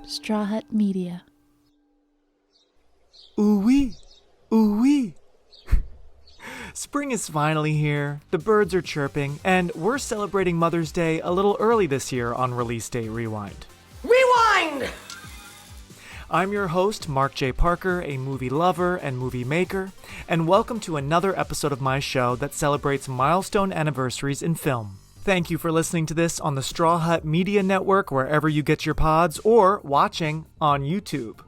Straw Hut Media. Ooh-wee, ooh-wee. Spring is finally here, the birds are chirping, and we're celebrating Mother's Day a little early this year on Release Day Rewind. Rewind! I'm your host, Mark J. Parker, a movie lover and movie maker, and welcome to another episode of my show that celebrates milestone anniversaries in film. Thank you for listening to this on the Straw Hut Media Network, wherever you get your pods, or watching on YouTube.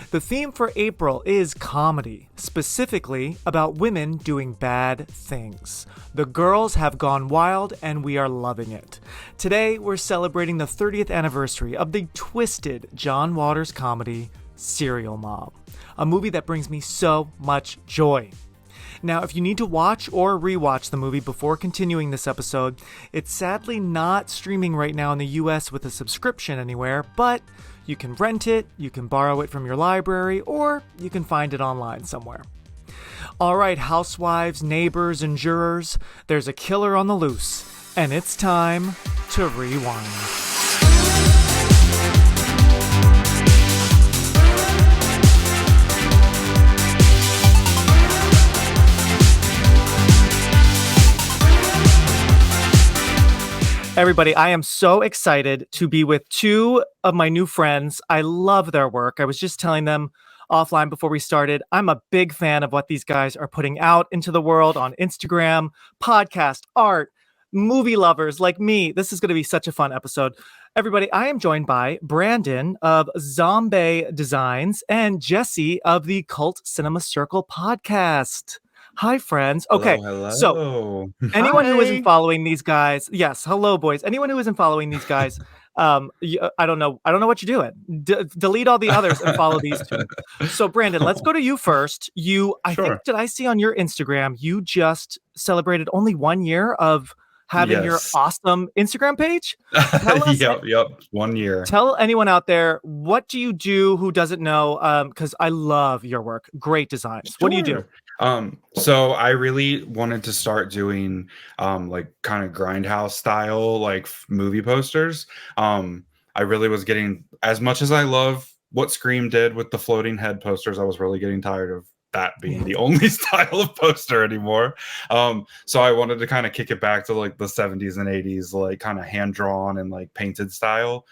The theme for April is comedy, specifically about women doing bad things. The girls have gone wild and we are loving it. Today, we're celebrating the 30th anniversary of the twisted John Waters comedy, Serial Mom, a movie that brings me so much joy. Now, if you need to watch or rewatch the movie before continuing this episode, it's sadly not streaming right now in the US with a subscription anywhere, but you can rent it, you can borrow it from your library, or you can find it online somewhere. All right, housewives, neighbors, and jurors, there's a killer on the loose, and it's time to rewind. Everybody, I am so excited to be with two of my new friends. I love their work. I was just telling them offline before we started, I'm a big fan of what these guys are putting out into the world on Instagram, podcast, art, movie lovers like me. This is going to be such a fun episode. Everybody, I am joined by Brandon of Zombae Designs and Jesse of the Cult Cinema Circle podcast. Hi, friends. Okay, hello. So anyone who isn't following these guys, yes, hello, boys. Anyone who isn't following these guys, I don't know what you're doing. Delete all the others and follow these two. So, Brandon, let's go to you first. I think, did I see on your Instagram, you just celebrated only 1 year of having your awesome Instagram page? Yep. 1 year. Tell anyone out there, what do you do who doesn't know? Because I love your work. Great designs. Sure. What do you do? So I really wanted to start doing like kind of grindhouse style like movie posters. I really was getting, as much as I love what Scream did with the floating head posters, I was really getting tired of that being the only style of poster anymore. So I wanted to kind of kick it back to like the 70s and 80s, like kind of hand drawn and like painted style.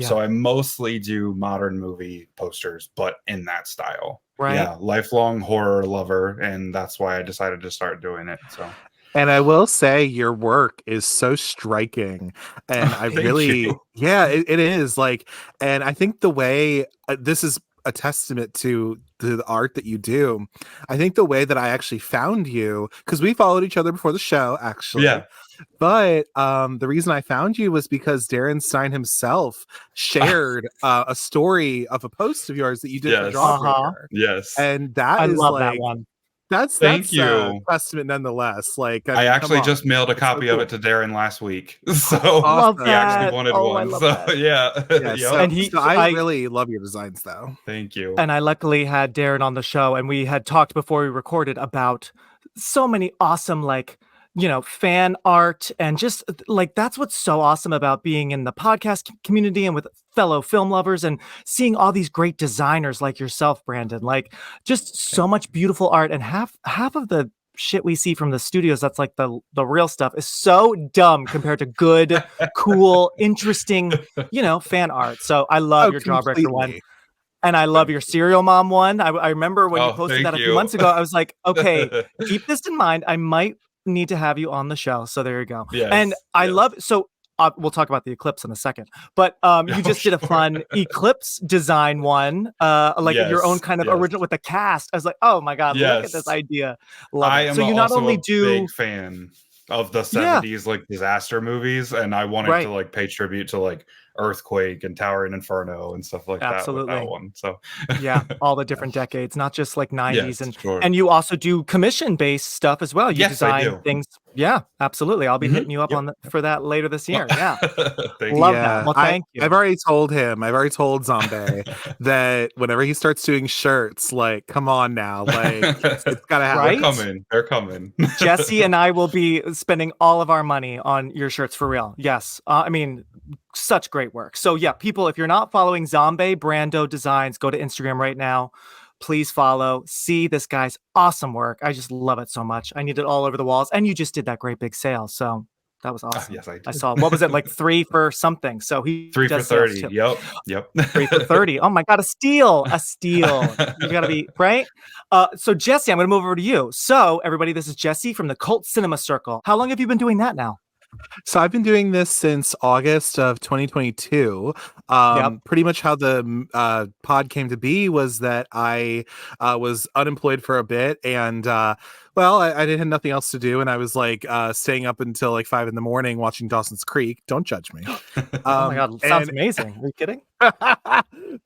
So I mostly do modern movie posters, but in that style. Right. Yeah, lifelong horror lover, and that's why I decided to start doing it. So, and I will say your work is so striking, and I really, it is like, and I think the way this is a testament to the art that you do. I think the way that I actually found you, because we followed each other before the show, actually. Yeah. But the reason I found you was because Darren Stein himself shared a story of a post of yours that you did for Jawbreaker. Yes. And I love that one. That's a testament nonetheless. Like I actually just mailed a copy of it to Darren last week. So he actually wanted one. So I really love your designs though. Thank you. And I luckily had Darren on the show, and we had talked before we recorded about so many awesome fan art, and just like that's what's so awesome about being in the podcast community and with fellow film lovers and seeing all these great designers like yourself, Brandon. Like just so much beautiful art, and half of the shit we see from the studios that's like the real stuff is so dumb compared to good, cool, interesting, fan art. So I love your Jawbreaker one. And I love your Serial Mom one. I remember when you posted that a few months ago, I was like, okay, keep this in mind. I might need to have you on the show. So there you go. And I love, we'll talk about the eclipse in a second, but you just did a fun eclipse design one, your own kind of original with the cast. I was like, oh my God, look at this idea. Love it. So you not only do big fan of the 70s like disaster movies, and I wanted to like pay tribute to like Earthquake and Towering Inferno and stuff like that with that one. So all the different decades, not just like 90s. And you also do commission based stuff as well. You design things. Yeah, absolutely. I'll be hitting you up for that later this year. Yeah. Love that. Well, thank you. I've already told Zombae that whenever he starts doing shirts, like, come on now, like it's gotta happen. They're coming. Jesse and I will be spending all of our money on your shirts for real. Yes. I mean, such great work. So yeah, people, if you're not following Zombae Brando Designs, go to Instagram right now. Please follow. See this guy's awesome work. I just love it so much. I need it all over the walls. And you just did that great big sale. So that was awesome. Yes, I did. I saw, what was it, like 3 for something? So he 3 for does sales 30. too. Yep. 3 for 30. Oh my God, a steal. You gotta be right. So Jesse, I'm gonna move over to you. So everybody, this is Jesse from the Cult Cinema Circle. How long have you been doing that now? So I've been doing this since August of 2022. Pretty much how the pod came to be was that I was unemployed for a bit, and I didn't have nothing else to do, and I was like staying up until like 5 a.m. watching Dawson's Creek. Don't judge me. Oh my God, sounds amazing. Are you kidding?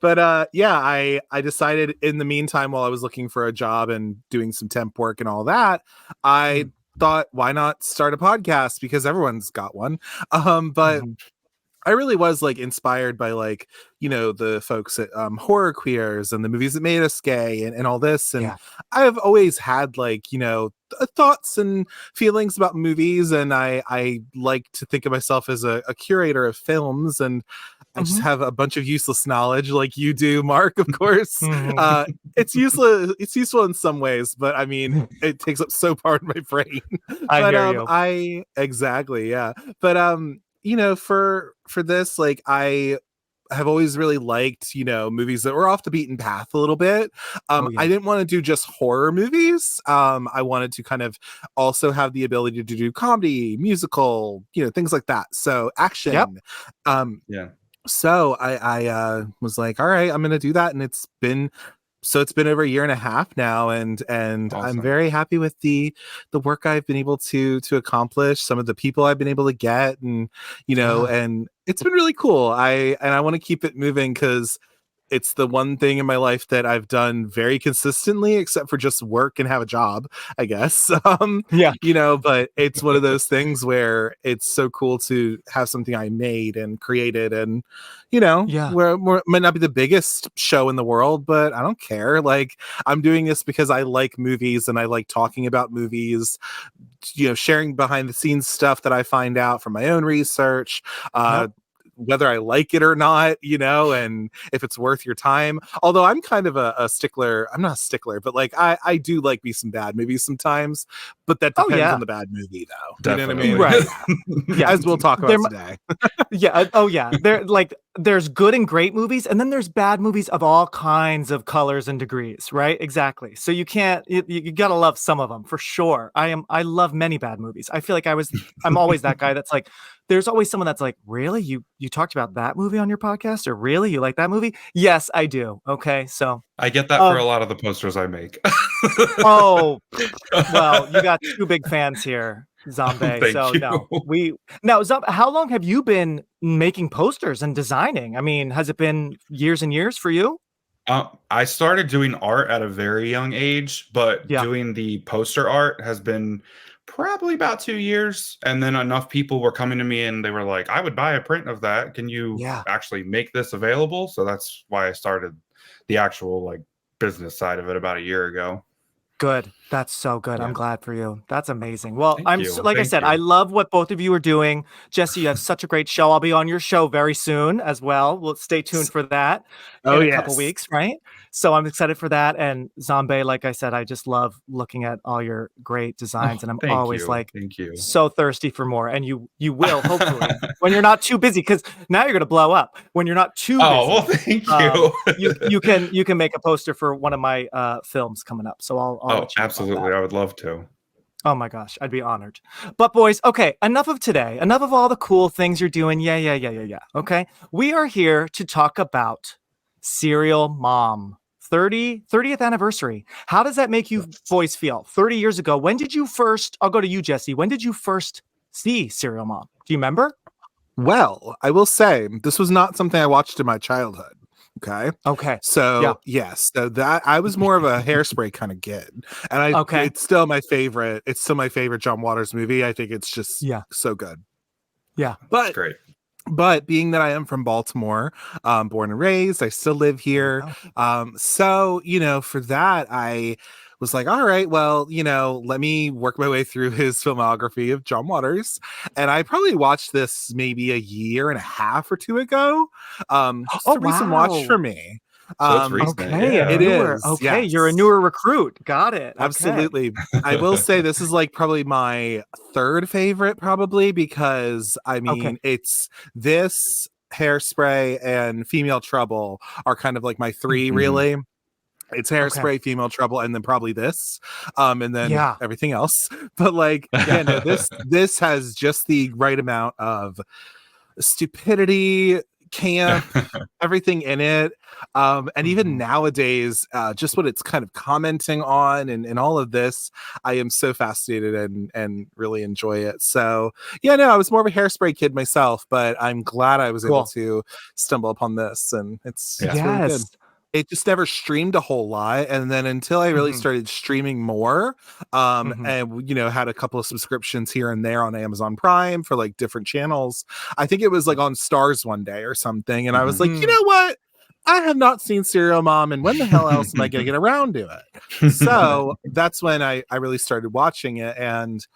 But I decided in the meantime, while I was looking for a job and doing some temp work and all that, I thought, why not start a podcast, because everyone's got one. But I really was like inspired by like, the folks at Horror Queers and the movies that made us gay and all this. And I've always had like, thoughts and feelings about movies. And I like to think of myself as a curator of films, and I just have a bunch of useless knowledge like you do, Mark, of course. It's useless. It's useful in some ways, but I mean, it takes up so part of my brain. I hear you. Exactly. Yeah. But, for this, like, I have always really liked, movies that were off the beaten path a little bit. I didn't want to do just horror movies. I wanted to kind of also have the ability to do comedy, musical, things like that. So action. So I was like, all right, I'm going to do that. And it's been over a year and a half now. And Awesome. I'm very happy with the work I've been able to accomplish, some of the people I've been able to get, and, and it's been really cool. I want to keep it moving, because it's the one thing in my life that I've done very consistently, except for just work and have a job, I guess. But it's one of those things where it's so cool to have something I made and created, and, where might not be the biggest show in the world, but I don't care. Like, I'm doing this because I like movies and I like talking about movies, sharing behind the scenes stuff that I find out from my own research. Whether I like it or not, and if it's worth your time. Although I'm kind of a stickler. I'm not a stickler, but like I do like me some bad movies sometimes, but that depends on the bad movie, though. Definitely. You know what I mean? Right. As we'll talk about today. There's good and great movies, and then there's bad movies of all kinds of colors and degrees, right? Exactly. So you gotta love some of them for sure. I love many bad movies. I feel like I'm always that guy that's like, there's always someone that's like, really? You talked about that movie on your podcast? Or really? You like that movie? Yes, I do. Okay. So I get that for a lot of the posters I make. Well, you got 2 big fans here, Zombae. How long have you been making posters and designing? I mean, has it been years and years for you? I started doing art at a very young age, but doing the poster art has been probably about 2 years. And then enough people were coming to me and they were like, I would buy a print of that. Can you actually make this available? So that's why I started the actual like business side of it about a year ago. Good. That's so good. I'm glad for you. That's amazing. Well, Thank I said, you. I love what both of you are doing. Jesse, you have such a great show. I'll be on your show very soon as well. We'll stay tuned for that in a couple weeks, right? So I'm excited for that. And Zombae, like I said, I just love looking at all your great designs, and I'm always thank you. So thirsty for more. And you will hopefully when you're not too busy, because now you're gonna blow up. When you're not too busy. Oh, well, thank you. you can make a poster for one of my films coming up. So I'll let you know absolutely. I would love to. Oh my gosh, I'd be honored. But boys, okay, enough of today. Enough of all the cool things you're doing. Yeah. Okay. We are here to talk about Serial Mom. 30th anniversary. How does that make you boys feel? 30 years ago, when did you first, I'll go to you, Jesse. When did you first see Serial Mom? Do you remember? Well, I will say this was not something I watched in my childhood. Okay. So yes, so that I was more of a Hairspray kind of kid, and it's still my favorite. It's still my favorite John Waters movie. I think it's just so good. Yeah, but that's great. But being that I am from Baltimore, born and raised, I still live here. So for that, I was like, all right, well, let me work my way through his filmography of John Waters. And I probably watched this maybe a year and a half or two ago. Just a recent watch for me. So it's recent. Okay, yeah. It is. Okay, yes. You're a newer recruit. Got it. Okay. Absolutely. I will say this is like probably my third favorite, probably, because I mean, it's this, Hairspray, and Female Trouble are kind of like my three, really. It's Hairspray, Female Trouble, and then probably this, and then everything else. But like, this has just the right amount of stupidity, camp, everything in it. And even nowadays, just what it's kind of commenting on and all of this, I am so fascinated and really enjoy it. So I was more of a Hairspray kid myself, but I'm glad I was able to stumble upon this, and it's really good. It just never streamed a whole lot, and then until I really started streaming more, and had a couple of subscriptions here and there on Amazon Prime for like different channels. I think it was like on Stars one day or something, and I was like, you know what? I have not seen Serial Mom, and when the hell else am I going to get around to it? So that's when I really started watching it, and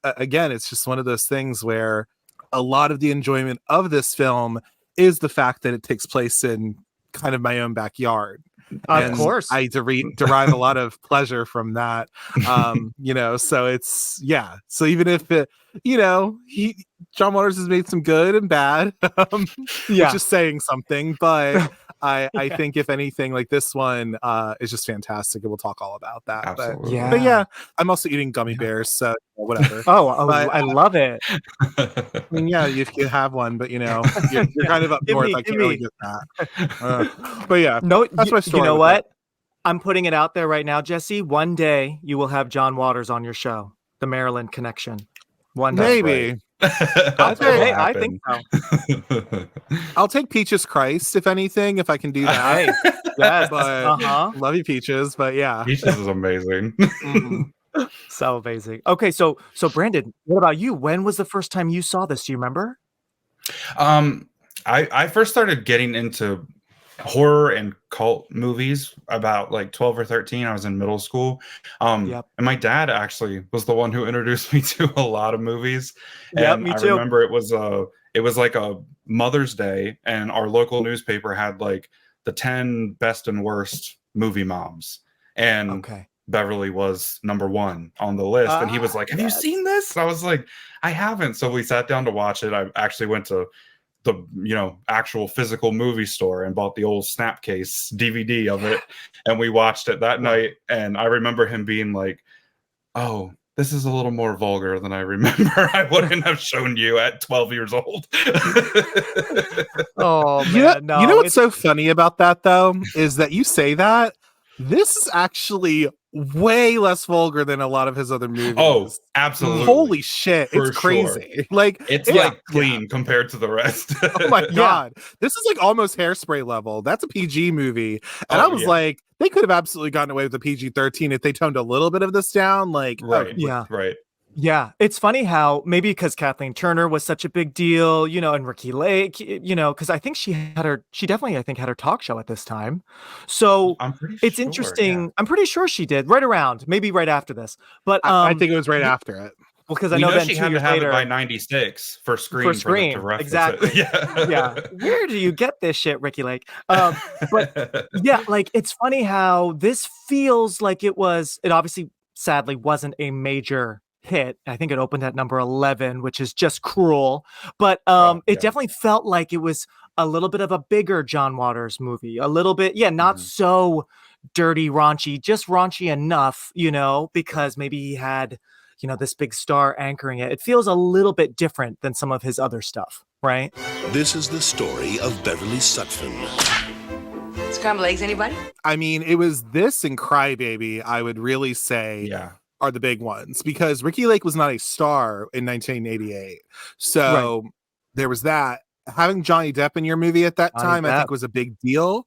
again, it's just one of those things where a lot of the enjoyment of this film is the fact that it takes place in kind of my own backyard. Of course. I derive a lot of pleasure from that. So it's, so even if it, John Waters has made some good and bad, which is saying something, but I think if anything, like this one is just fantastic, and we'll talk all about that. Absolutely. But I'm also eating gummy bears, so whatever. But, I love it. I mean, if you have one, but you're kind of up north. I can't really get that. But no, that's my story. You know what? I'm putting it out there right now, Jesse. One day you will have John Waters on your show, The Maryland Connection. One day. Maybe. I think so. I'll take Peaches Christ, if anything, if I can do that. Yes, but love you, Peaches. But Peaches is amazing. So amazing. Okay, so Brandon, what about you? When was the first time you saw this? Do you remember? I first started getting into horror and cult movies about like 12 or 13. I was in middle school. And my dad actually was the one who introduced me to a lot of movies. And me I too. remember it was like a Mother's Day, and our local newspaper had like the 10 best and worst movie moms. And Beverly was number 1 on the list. And he was like, have you seen this? I was like, I haven't. So we sat down to watch it. I actually went to the actual physical movie store and bought the old Snapcase DVD of it, and we watched it that night. And I remember him being like, oh, this is a little more vulgar than I remember. I wouldn't have shown you at 12 years old. Oh man, you know what's so funny about that though is that you say that this is actually way less vulgar than a lot of his other movies. Oh, absolutely. Holy shit. For it's crazy. Sure. Like it's like clean compared to the rest. Oh my god. This is like almost Hairspray level. That's a PG movie. And I was like, they could have absolutely gotten away with a PG-13 if they toned a little bit of this down. Like, right. Yeah, it's funny how maybe because Kathleen Turner was such a big deal, and Ricky Lake, because I think she definitely, I think, had her talk show at this time. So it's interesting. I'm pretty sure she did maybe right after this. But I think it was right after it. Well, because I know then she 2 had years to have later, it by 96 for Scream. Exactly. Where do you get this shit, Ricky Lake? But like it's funny how this feels like it obviously sadly wasn't a major hit. I think it opened at number 11, which is just cruel. But it definitely felt like it was a little bit of a bigger John Waters movie. A little bit, not so dirty, raunchy, just raunchy enough, because maybe he had, this big star anchoring it. It feels a little bit different than some of his other stuff, right? This is the story of Beverly Sutphin. Scrambled eggs, anybody? I mean, it was this and Crybaby, I would really say, are the big ones, because Ricky Lake was not a star in 1988. So there was that. Having Johnny Depp in your movie at that time, I think was a big deal.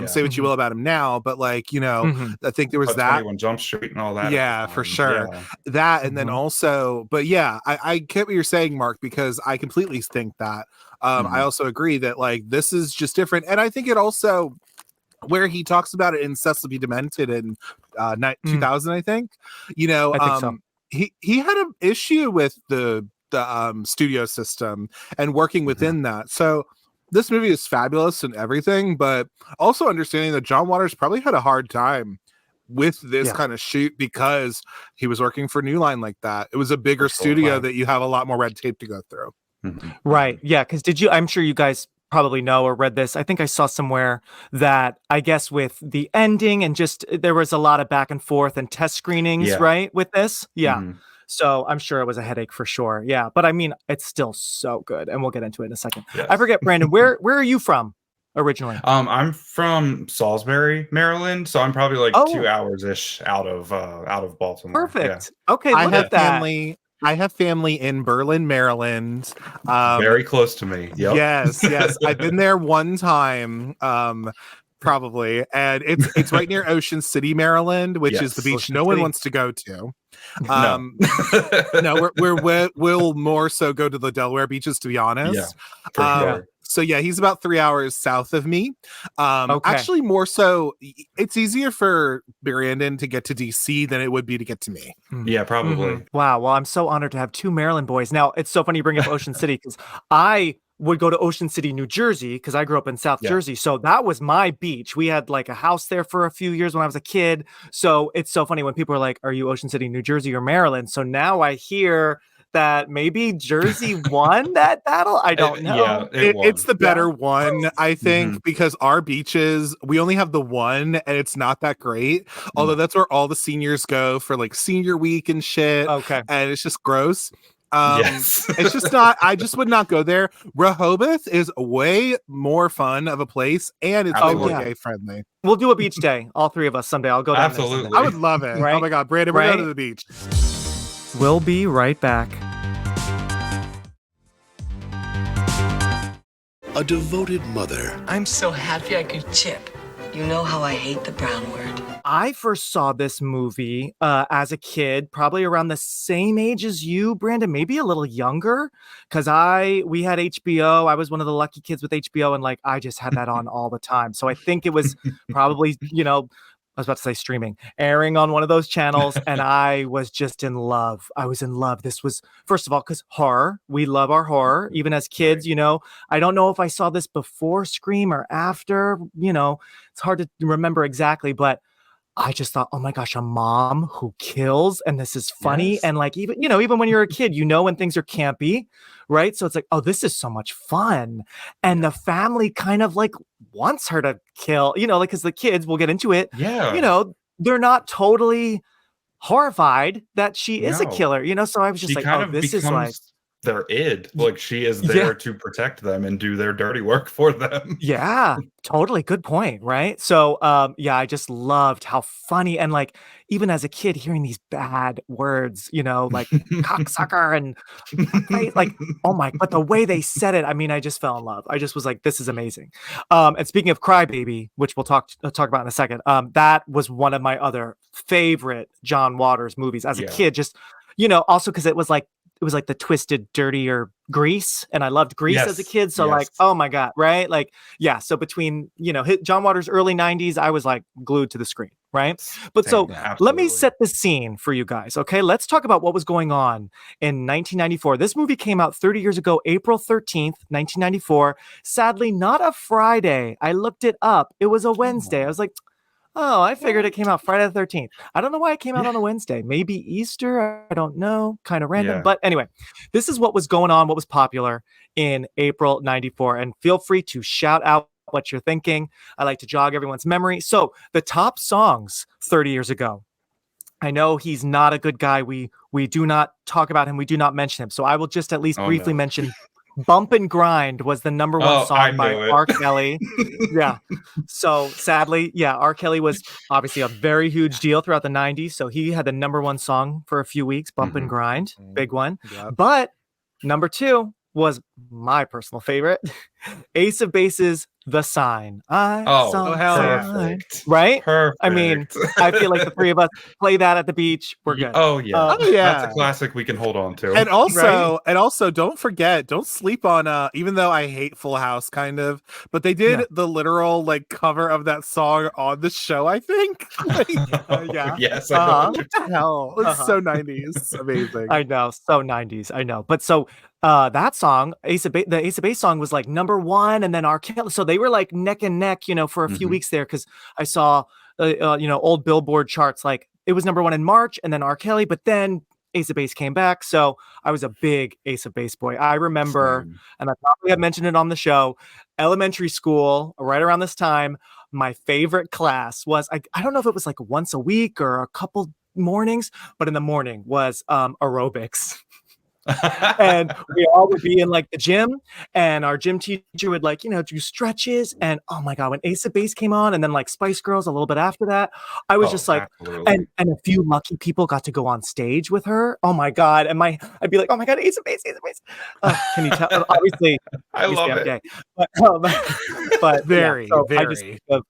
Say what you will about him now, but like, I think there was that 21 Jump Street and all that. Yeah, for sure. That, and then also, but I get what you're saying, Mark, because I completely think that. I also agree that like, this is just different. And I think it also, where he talks about it in Cecily Demented in 2000, I think. I think so. He had an issue with the studio system and working within that. So this movie is fabulous and everything, but also understanding that John Waters probably had a hard time with this kind of shoot because he was working for New Line like that. It was a bigger studio that you have a lot more red tape to go through. Right. Yeah. Because I'm sure you guys probably know or read this. I think I saw somewhere that I guess with the ending and just there was a lot of back and forth and test screenings, right? With this. Yeah. So I'm sure it was a headache for sure. Yeah. But I mean, it's still so good. And we'll get into it in a second. Yes. I forget, Brandon, where are you from originally? I'm from Salisbury, Maryland. So I'm probably like 2 hours ish out of Baltimore. Perfect. Yeah. Okay. Look at that. I have family in Berlin, Maryland. Very close to me. Yep. Yes. I've been there one time. Probably, and it's right near Ocean City, Maryland, which is the beach Ocean City. One wants to go to. No, we'll more so go to the Delaware beaches, to be honest. Sure. So yeah, he's about 3 hours south of me. Actually, more so, it's easier for Brandon to get to DC than it would be to get to me. Yeah, probably. Wow. Well, I'm so honored to have two Maryland boys. Now, it's so funny you bring up Ocean City because I would go to Ocean City, New Jersey, because I grew up in South Jersey. So that was my beach. We had like a house there for a few years when I was a kid. So it's so funny when people are like, are you Ocean City, New Jersey or Maryland? So now I hear that maybe Jersey won that battle. I don't know. Yeah, it's the better one, I think, because our beaches, we only have the one and it's not that great. Although that's where all the seniors go for like senior week and shit. Okay. And it's just gross. It's just not, I just would not go there. Rehoboth is way more fun of a place and it's way more gay friendly. We'll do a beach day, all three of us someday. I'll go down. Absolutely. I would love it. Right? Oh my God, Brandon, we're going to the beach. We'll be right back. A devoted mother. I'm so happy I could tip. You know how I hate the brown word. I first saw this movie as a kid, probably around the same age as you, Brandon, maybe a little younger, because we had HBO. I was one of the lucky kids with HBO, and like I just had that on all the time. So I think it was probably, I was about to say streaming, airing on one of those channels, and I was just in love. I was in love. This was, first of all, because horror. We love our horror, even as kids, I don't know if I saw this before Scream or after, it's hard to remember exactly, but I just thought, oh my gosh, a mom who kills, and this is funny. Yes. And like, even when you're a kid, when things are campy, right? So it's like, oh, this is so much fun. And the family kind of like wants her to kill, like, cause the kids, we'll get into it. Yeah. They're not totally horrified that she is a killer, so I was just this is like their id. Like she is there to protect them and do their dirty work for them. Yeah, totally. Good point. Right. So, I just loved how funny and like, even as a kid hearing these bad words, like cocksucker and like, oh my, but the way they said it, I mean, I just fell in love. I just was like, this is amazing. And speaking of Crybaby, which we'll talk about in a second, that was one of my other favorite John Waters movies as a kid, just, also because it was like the twisted, dirtier Grease, and I loved Grease as a kid. So like, oh my God, right? Like, yeah. So between John Waters' early '90s, I was like glued to the screen, right? But let me set the scene for you guys, okay? Let's talk about what was going on in 1994. This movie came out 30 years ago, April 13th, 1994. Sadly, not a Friday. I looked it up. It was a Wednesday. I was like, oh, I figured it came out Friday the 13th. I don't know why it came out on a Wednesday. Maybe Easter. I don't know. Kind of random. But anyway, this is what was going on, what was popular in April 94. And feel free to shout out what you're thinking. I like to jog everyone's memory. So the top songs 30 years ago. I know he's not a good guy. We do not talk about him. We do not mention him. So I will just at least briefly mention Bump and Grind was the number one song by R. Kelly. Yeah. So sadly, R. Kelly was obviously a very huge deal throughout the 90s. So he had the number one song for a few weeks, Bump and Grind, big one. Yep. But number two was my personal favorite, Ace of Base's The Sign. I Oh, saw hell the yeah. sign. perfect. Right? Perfect. I mean, I feel like the three of us play that at the beach. We're good. Oh yeah. Oh, yeah. That's a classic we can hold on to. And also, Right? don't sleep on even though I hate Full House kind of, but they did Yeah. the literal like cover of that song on the show, I think. Like, Yeah. Yes, I know Uh-huh. what you're what the hell? It's Uh-huh. so 90s. Amazing. I know, so 90s. I know. But so that song, the Ace of Base song was like #1, and then R. Kelly. So they were like neck and neck, for a few Mhm. weeks there, because I saw old Billboard charts, like it was #1 in March, and then R. Kelly, but then Ace of Base came back. So I was a big Ace of Base boy. I remember, Same. and I probably have mentioned it on the show, elementary school, right around this time, my favorite class was, I don't know if it was like once a week or a couple mornings, but in the morning was aerobics. And we all would be in like the gym, and our gym teacher would like, do stretches. And oh my God, when Ace of Base came on, and then like Spice Girls a little bit after that, I was Oh, just like, absolutely. and a few lucky people got to go on stage with her. Oh my God. And I'd be like, oh my God, Ace of Base, Ace of Base. Can you tell? Obviously, I love I'm it. gay. But Very, yeah, so I just very. think of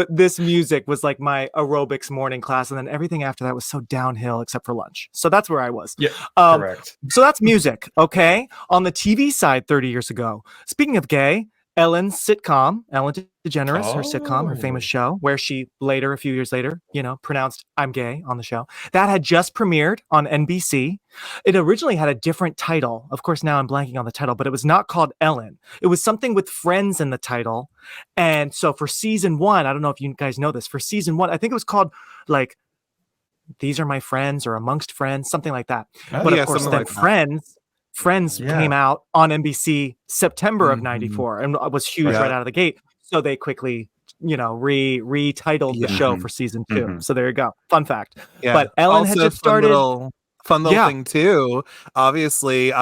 this music was like my aerobics morning class, and then everything after that was so downhill except for lunch. So that's where I was. Yeah, Um, correct. so that's music, okay? On the TV side, 30 years ago. Speaking of gay, Ellen's sitcom, Ellen DeGeneres, her sitcom, her famous Oh. show, where she later, a few years later, pronounced "I'm gay" on the show. That had just premiered on NBC. It originally had a different title. Of course, now I'm blanking on the title, but it was not called Ellen. It was something with friends in the title. And so for season 1, I don't know if you guys know this, for season 1, I think it was called like These Are My Friends or Amongst Friends, something like that. Oh, But yeah, of course, something then like that. Friends Yeah. came out on NBC September of Mhm. '94 and was huge Yeah. right out of the gate. So they quickly, retitled the Yeah. show Mhm. for season 2. Mhm. So there you go. Fun fact. Yeah. But Ellen had Also, just started. fun little Yeah. thing too. Obviously,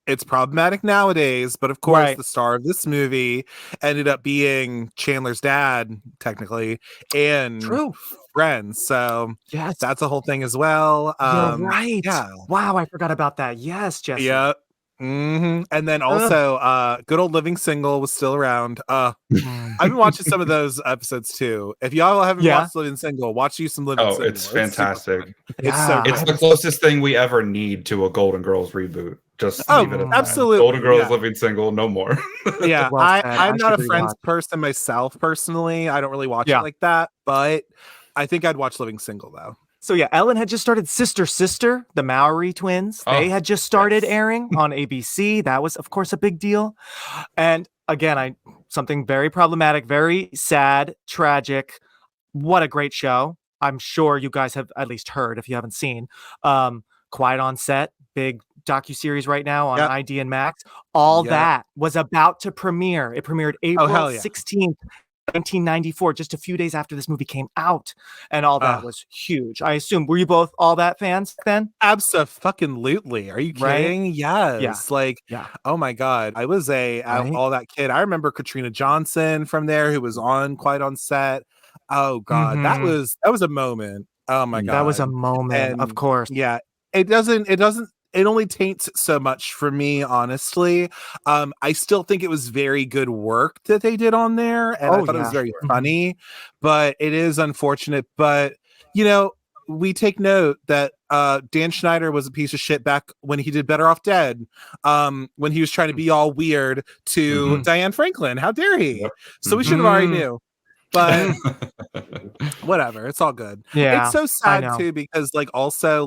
it's problematic nowadays, but of course, Right. the star of this movie ended up being Chandler's dad, technically, and True. friends. So Yes. that's a whole thing as well. You're right. Yeah. Wow, I forgot about that. Yes, Jesse. Yeah. And then also, Good Old Living Single was still around. I've been watching some of those episodes too. If y'all haven't Yeah. watched Living Single, watch you some Living Oh, Single. it's super fantastic. fun. It's so Yeah, good. It's the closest thing we ever need to a Golden Girls reboot. Just Oh, leave it at that. absolutely. Golden Girls Yeah. Living Single, no more. Yeah, Well said. I I'm not should a Friends rewatch. person myself personally. I don't really watch Yeah. it like that, but I think I'd watch Living Single though. So yeah, Ellen had just started Sister Sister, the Maori twins. They Oh, had just started yes. airing on ABC. That was, of course, a big deal. And again, something very problematic, very sad, tragic. What a great show. I'm sure you guys have at least heard if you haven't seen. Quiet on Set, big docuseries right now on Yep. ID and Max. All Yep. that was about to premiere. It premiered April hell yeah. 16th. 1994, just a few days after this movie came out, and all that Ugh. was huge. I assume, were you both all that fans then? Abso-fucking-lutely. Are you Right? kidding? Yes. Like, Yeah. oh my God. I was Right? all that kid. I remember Katrina Johnson from there who was on Quite on Set. Oh God. That Mhm. was a moment. Oh my God. That was a moment, of And course. yeah, it only taints so much for me, honestly. I still think it was very good work that they did on there, and I Oh, thought it was yeah. very Mhm. funny, but it is unfortunate. But we take note that Dan Schneider was a piece of shit back when he did Better Off Dead, when he was trying to be all weird to Mhm. Diane Franklin. How dare he? Yep. So we should have already Mhm. knew. But whatever, it's all good. Yeah, It's so I sad know. too because also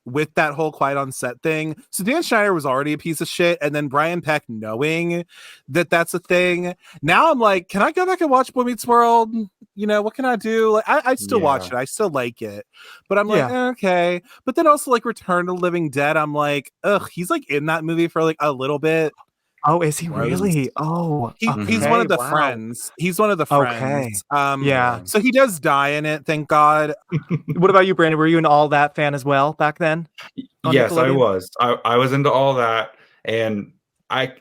with that whole Quiet on Set thing, so Dan Schneider was already a piece of shit, and then Brian Peck knowing that that's a thing. Now I'm like, can I go back and watch Boy Meets World? What can I do? Like, I still watch it. I still like it, but I'm like, okay. But then also like Return to the Living Dead, I'm like, ugh, he's like in that movie for like a little bit. Oh, is he Gross. really? Oh, He's one of the wow. friends. He's one of the friends. Okay. Yeah. So he does die in it, thank God. What about you, Brandon? Were you an All That fan as well back then? on Yes, I Nickelodeon? was. I was into all that, and I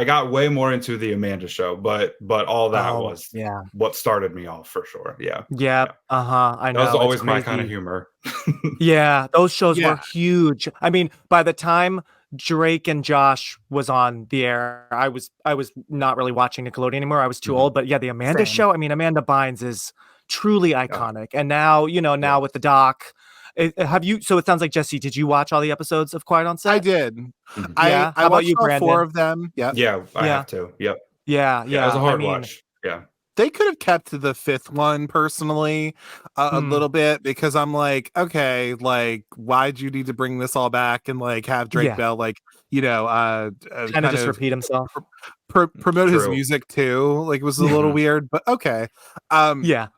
got way more into the Amanda Show, but all that Oh, was yeah. what started me off for sure. Yeah, Yep. I know. that was it's always my kind of crazy. humor. Yeah, those shows Yeah. were huge. I mean, by the time Drake and Josh was on the air, I was not really watching Nickelodeon anymore. I was too old. But yeah, the Amanda show. I mean, Amanda Bynes is truly iconic. And now, now with the doc, have you? So it sounds like, Jesse, did you watch all the episodes of Quiet on Set? I did. Yeah. I How about watched you, all Brandon? 4 of them. Yeah, I have to. Yep. Yeah. It was a hard watch. Yeah. They could have kept the 5th one personally a little bit, because I'm like, okay, like, why'd you need to bring this all back and like have Drake Bell like, kind of just repeat himself, promote his music too? Like, it was a little weird, but okay. Yeah.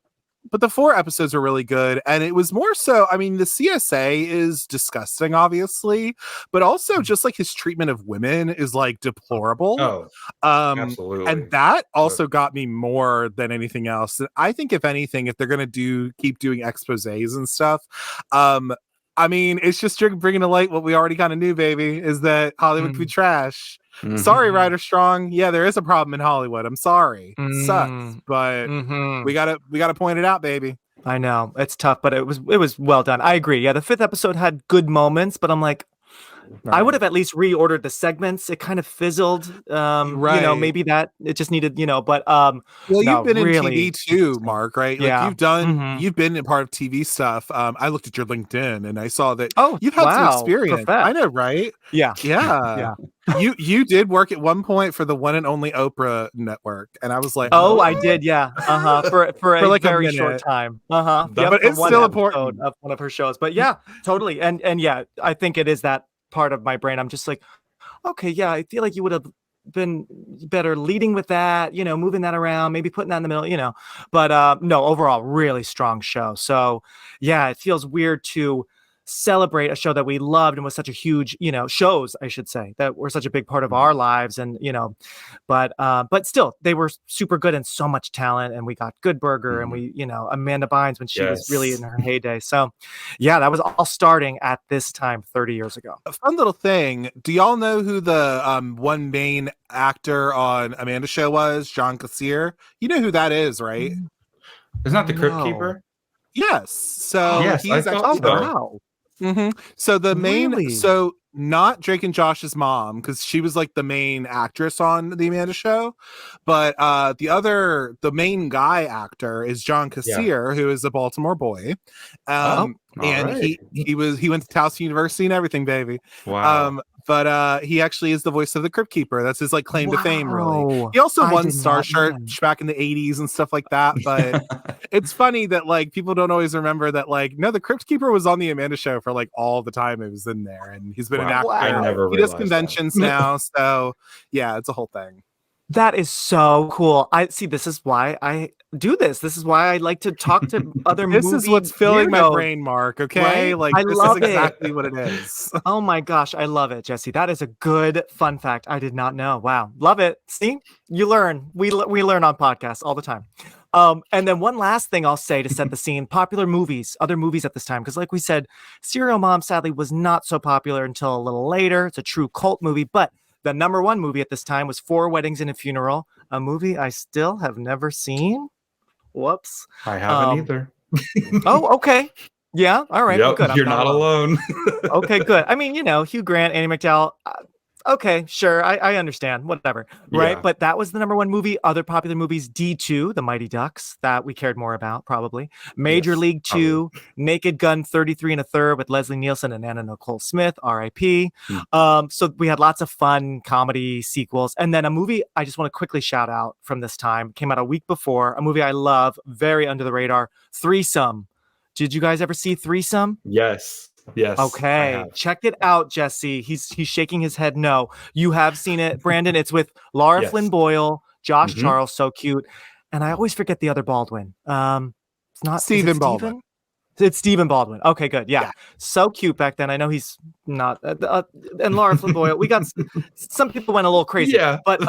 But the 4 episodes are really good. And it was more so, I mean, the CSA is disgusting, obviously, but also just like his treatment of women is like deplorable. Oh, absolutely. And that also got me more than anything else. I think if anything, if they're going to keep doing exposés and stuff, I mean, it's just bringing to light what we already kind of knew, baby, is that Hollywood can be trash. Sorry, Ryder Strong. Yeah, there is a problem in Hollywood. I'm sorry. It sucks, but we gotta point it out, baby. I know it's tough, but it was well done. I agree. Yeah, the 5th episode had good moments, but I'm like, I would have at least reordered the segments. It kind of fizzled. Maybe that it just needed, but well, you've been really in TV too, Mark, right? Like you've been a part of TV stuff. I looked at your LinkedIn and I saw that you've had some experience. Perfect. I know, right? Yeah. You did work at one point for the one and only Oprah network, and I was like, oh, I did, yeah, for a like very short time, but it's still important of one of her shows. But yeah, totally, and yeah, I think it is that part of my brain. I'm just like, okay, yeah, I feel like you would have been better leading with that, moving that around, maybe putting that in the middle, but no, overall really strong show. So yeah, it feels weird to celebrate a show that we loved and was such a huge, shows, I should say, that were such a big part of our lives. And, but still, they were super good and so much talent. And we got Good Burger and we, Amanda Bynes when she was really in her heyday. So yeah, that was all starting at this time 30 years ago. A fun little thing. Do y'all know who the one main actor on Amanda's show was? John Kassir. You know who that is, right? Isn't that the Crypt Keeper? Yes. So he's actually wow. So the main, so not Drake and Josh's mom, because she was like the main actress on the Amanda show, but the main guy actor is John Kassir, who is a Baltimore boy, and he went to Towson University and everything, baby. Wow. But he actually is the voice of the Crypt Keeper. That's his like claim to fame, really. He also won Star Shirt back in the 80s and stuff like that. But it's funny that like people don't always remember that like, no, the Crypt Keeper was on the Amanda show for like all the time it was in there. And he's been an actor. I never he does conventions now. So yeah, it's a whole thing. That is so cool. This is why I do this. This is why I like to talk to other This is what's filling my brain, Mark. Okay. Right? Like I this love is exactly what it is. Oh my gosh. I love it, Jesse. That is a good fun fact. I did not know. Wow. Love it. See, you learn. We learn on podcasts all the time. And then one last thing I'll say to set the scene, popular movies, other movies at this time. Because like we said, Serial Mom sadly was not so popular until a little later. It's a true cult movie, but the number one movie at this time was 4 Weddings and a Funeral, a movie I still have never seen. Whoops. I haven't either. Oh, okay. Yeah. All right. Yep, good. You're not alone. Okay, good. I mean, Hugh Grant, Annie McDowell. Okay, sure. I understand. Whatever. Right. Yeah. But that was the number one movie. Other popular movies, D2, The Mighty Ducks, that we cared more about, probably. Major League 2, Naked Gun 33 1/3 with Leslie Nielsen and Anna Nicole Smith, R.I.P. So we had lots of fun comedy sequels. And then a movie I just want to quickly shout out from this time, came out a week before, a movie I love, very under the radar, Threesome. Did you guys ever see Threesome? Yes. Okay. Check it out, Jesse. He's shaking his head. No, you have seen it, Brandon. It's with Laura Flynn Boyle, Josh Charles, so cute, and I always forget the other Baldwin. It's not Stephen Baldwin. It's Stephen Baldwin. Okay, good. Yeah. So cute back then. I know he's not. And Laura Flynn Boyle. We got some people went a little crazy. Yeah. But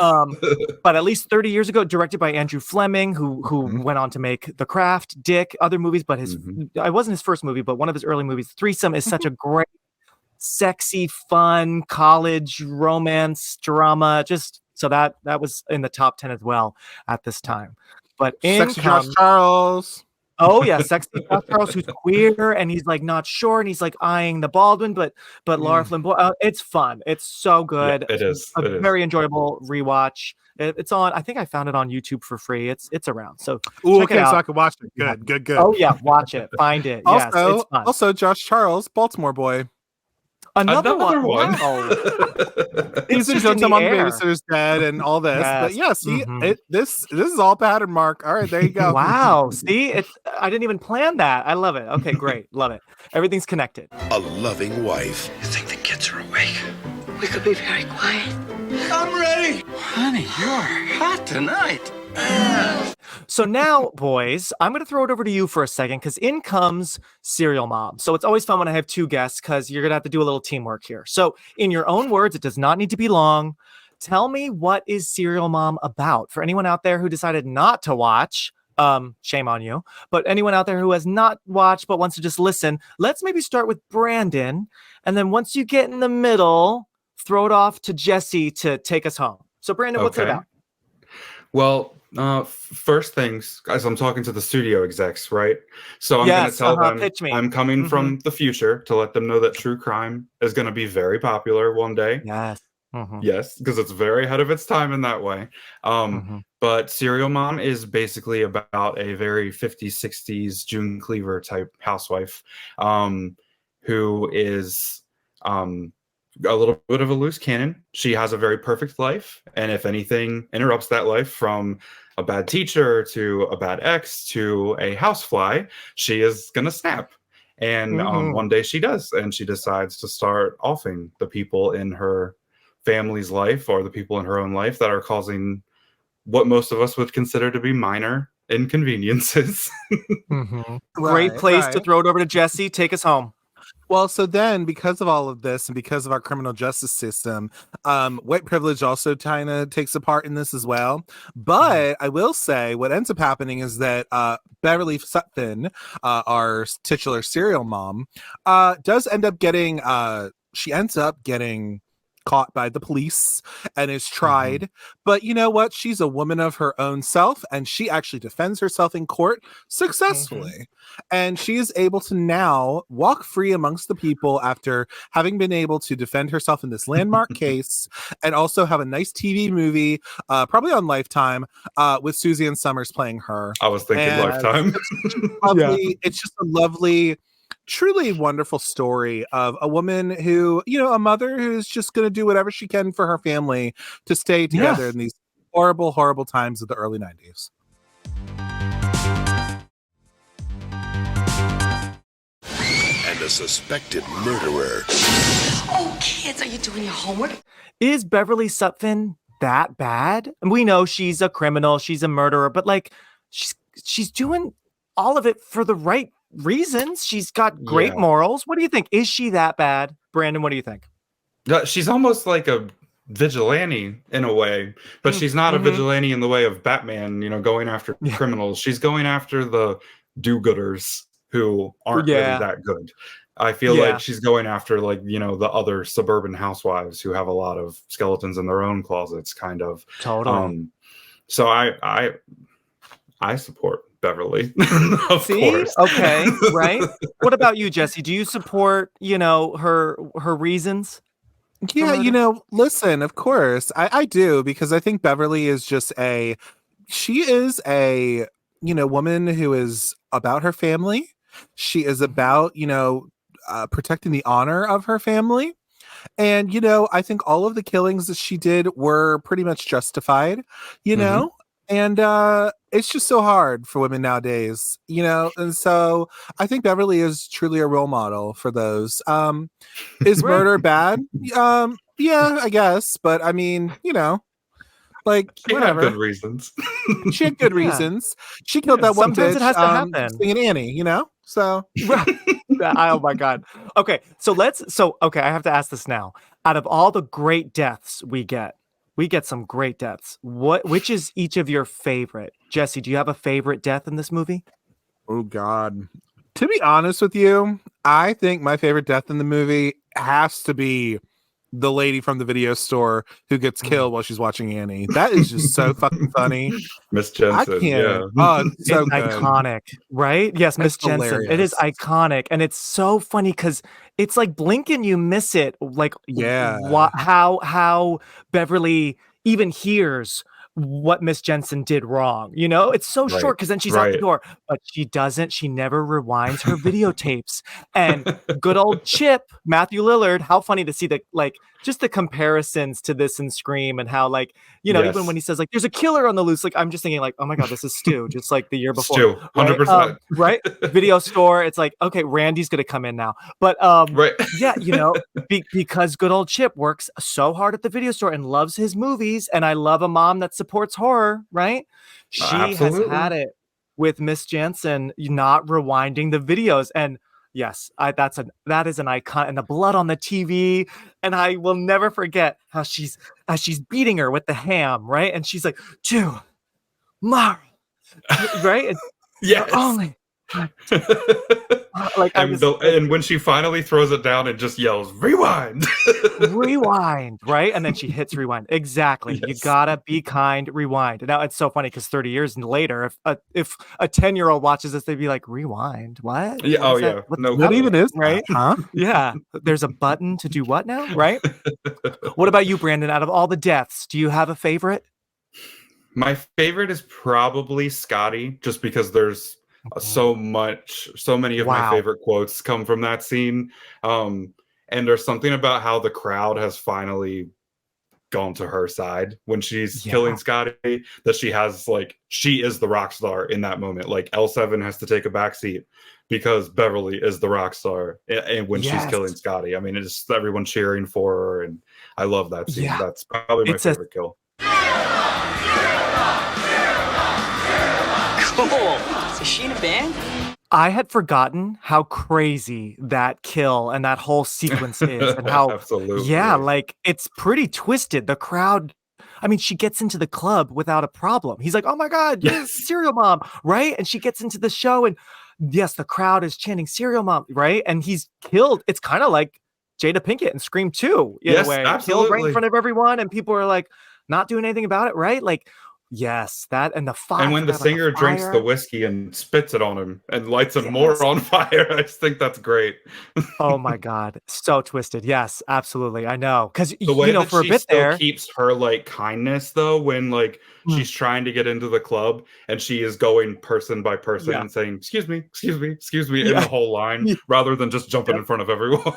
at least 30 years ago, directed by Andrew Fleming, who went on to make The Craft, Dick, other movies. But it wasn't his first movie, but one of his early movies. Threesome is such a great, sexy, fun college romance drama. Just so that was in the top 10 as well at this time. But Sexy Josh Charles. Oh yeah, sexy Josh Charles who's queer and he's like not sure and he's like eyeing the Baldwin, but Laura Flynn Boyle. It's fun. It's so Yeah, good. it is. A It is. very enjoyable rewatch. It's on. I think I found it on YouTube for free. It's around. So Ooh, check it okay, out. so I can watch it. Good. Oh yeah, watch it. Find it. Yes, it's fun. Also, Josh Charles, Baltimore boy. Another one. one. Wow. He's in just in the Don't Tell Mom air. Babysitter's Dead and all this. But Yes. yeah, see, this is all pattern, Mark. All right, there you go. Wow. See, I didn't even plan that. I love it. Okay, great. Love it. Everything's connected. A loving wife. You think the kids are awake? We could be very quiet. I'm ready. Honey, you're hot tonight. So now, boys, I'm going to throw it over to you for a second because in comes Serial Mom. So it's always fun when I have two guests because you're going to have to do a little teamwork here. So in your own words, it does not need to be long. Tell me, what is Serial Mom about? For anyone out there who decided not to watch, shame on you. But anyone out there who has not watched but wants to just listen, let's maybe start with Brandon. And then once you get in the middle, throw it off to Jesse to take us home. So Brandon, what's it about? Well, first things, guys, I'm talking to the studio execs, right? So I'm going to tell them pitch me. I'm coming from the future to let them know that true crime is going to be very popular one day. Yes. Yes, because it's very ahead of its time in that way. But Serial Mom is basically about a very 50s, 60s June Cleaver type housewife who is a little bit of a loose cannon. She has a very perfect life, and if anything interrupts that life, from a bad teacher to a bad ex to a housefly, she is gonna snap. And one day she does, and she decides to start offing the people in her family's life or the people in her own life that are causing what most of us would consider to be minor inconveniences. Great place to throw it over to Jesse. Take us home. Well, so then, because of all of this and because of our criminal justice system, white privilege also kind of takes a part in this as well. But I will say what ends up happening is that Beverly Sutphin, our titular serial mom, does end up getting, she ends up getting caught by the police and is tried. But you know what? She's a woman of her own self, and she actually defends herself in court successfully. And she is able to now walk free amongst the people after having been able to defend herself in this landmark case, and also have a nice TV movie, probably on Lifetime, with Suzanne Somers playing her. I was thinking Lifetime. It's just a lovely, truly wonderful story of a woman who, a mother who's just going to do whatever she can for her family to stay together in these horrible, horrible times of the early 90s. And a suspected murderer. Oh, kids, are you doing your homework? Is Beverly Sutphin that bad? And we know she's a criminal, she's a murderer, but like she's doing all of it for the right reasons. She's got great morals. What do you think? Is she that bad? Brandon, what do you think? She's almost like a vigilante in a way, but she's not a vigilante in the way of Batman, going after criminals. She's going after the do-gooders who aren't really that good. I feel like she's going after the other suburban housewives who have a lot of skeletons in their own closets, kind of. Totally. So I support Beverly. Of course. Okay, right. What about you, Jesse? Do you support, her reasons? Yeah, listen, of course. I do, because I think Beverly is just she is a, woman who is about her family. She is about, protecting the honor of her family. And, I think all of the killings that she did were pretty much justified, and it's just so hard for women nowadays, and so I think Beverly is truly a role model for those. Is murder bad? Yeah, I guess. But I mean, she whatever. had good reasons. She had good reasons. She killed that one Sometimes bitch. it has to happen. Singing Annie, So oh my God. Okay, I have to ask this now. Out of all the great deaths we get some great deaths. Which is each of your favorite? Jesse, do you have a favorite death in this movie? Oh God. To be honest with you, I think my favorite death in the movie has to be the lady from the video store who gets killed while she's watching Annie. That is just so fucking funny. Miss I Jensen, can't. yeah. Oh, it's so It's good. iconic, right? Yes, Miss It's Jensen. It is hilarious. iconic, and it's so funny because it's like blink and you miss it. Like, Yeah. how Beverly even hears what Miss Jensen did wrong. You know, it's so Right, short because then she's out the right. door, but she doesn't. She never rewinds her videotapes. And good old Chip, Matthew Lillard. How funny to see the just the comparisons to this and Scream, and how even Yes. when he says there's a killer on the loose, I'm just thinking oh my god, this is Stu, just like the year before. Stu, 100%. Right? Video store. It's like, okay, Randy's gonna come in now, but Right. yeah, because good old Chip works so hard at the video store and loves his movies, and I love a mom that supports horror. Right? She has Absolutely. had it with Miss Jansen not rewinding the videos, and yes, that is an icon, and the blood on the TV, and I will never forget how she's beating her with the ham, right? And she's like, tomorrow, right? And Yes. only and when she finally throws it down and just yells, "Rewind!" rewind, right? And then she hits rewind. Exactly. Yes. You gotta be kind. Rewind. Now it's so funny because 30 years later, if a 10-year-old watches this, they'd be like, "Rewind? What? Yeah. What Oh is that? yeah. What No. What even is right? that, huh? Yeah. There's a button to do what now? Right? What about you, Brandon? Out of all the deaths, do you have a favorite? My favorite is probably Scotty, just because there's so many of my Wow. favorite quotes come from that scene. And there's something about how the crowd has finally gone to her side when she's killing Scotty, that she is the rock star in that moment. Like L7 has to take a backseat because Beverly is the rock star, and when she's killing Scotty, I mean, it's just everyone cheering for her, and I love that scene. That's probably my favorite kill. Cool. Is she in a band? I had forgotten how crazy that kill and that whole sequence is, and how Absolutely. it's pretty twisted. The crowd, I mean, she gets into the club without a problem. He's like, "Oh my god, you're Serial Mom," right? And she gets into the show, and yes, the crowd is chanting Serial Mom, right? And he's killed. It's kind of like Jada Pinkett in Scream 2 in a way. Absolutely. Killed right in front of everyone, and people are like not doing anything about it, right? Yes, that and the fire. And when the singer drinks the whiskey and spits it on him and lights him more on fire, I just think that's great. Oh my god, so twisted. Yes, absolutely. I know, because The way that for a she bit still there, keeps her kindness though, when she's trying to get into the club and she is going person by person and saying, "Excuse me, excuse me, excuse me," in the whole line, rather than just jumping in front of everyone.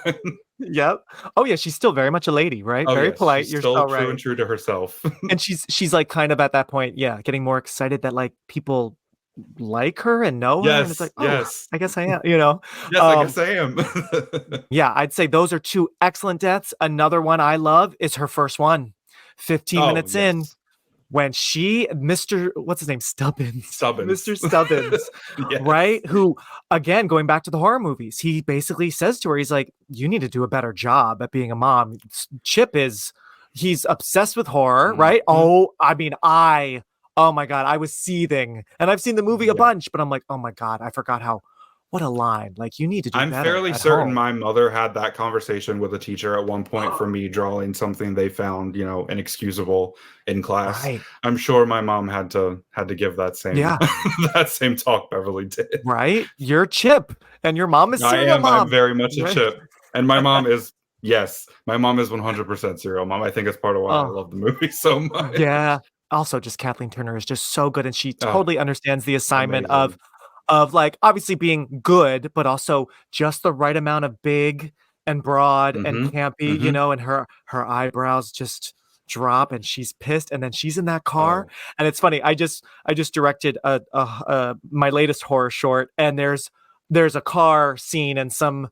Yep. Oh yeah, she's still very much a lady, right? Oh, Very yes, polite. she's You're still so true right. and true to herself. And she's like kind of at that point, getting more excited that people like her and know her, and it's like, oh, I guess I am. Yes, I guess I am. Yeah, I'd say those are two excellent deaths. Another one I love is her first one. 15 minutes in, when what's his name? Stubbins. Mr. Stubbins, right? Who, again, going back to the horror movies, he basically says to her, he's like, "You need to do a better job at being a mom." Chip he's obsessed with horror, right? Oh, I mean, oh my God, I was seething. And I've seen the movie a bunch, but I'm like, oh my God, I forgot what a line. You need to do better. I'm fairly certain my mother had that conversation with a teacher at one point for me drawing something they found, inexcusable in class. Right. I'm sure my mom had to give that same that same talk Beverly did. Right? You're Chip, and your mom is Serial Mom. I'm very much a Chip. And my mom is my mom is 100% Serial Mom. I think it's part of why I love the movie so much. Yeah. Also, just Kathleen Turner is just so good, and she totally understands the assignment of obviously being good, but also just the right amount of big and broad and campy, and her eyebrows just drop, and she's pissed, and then she's in that car. And it's funny, I just directed my latest horror short, and there's a car scene and some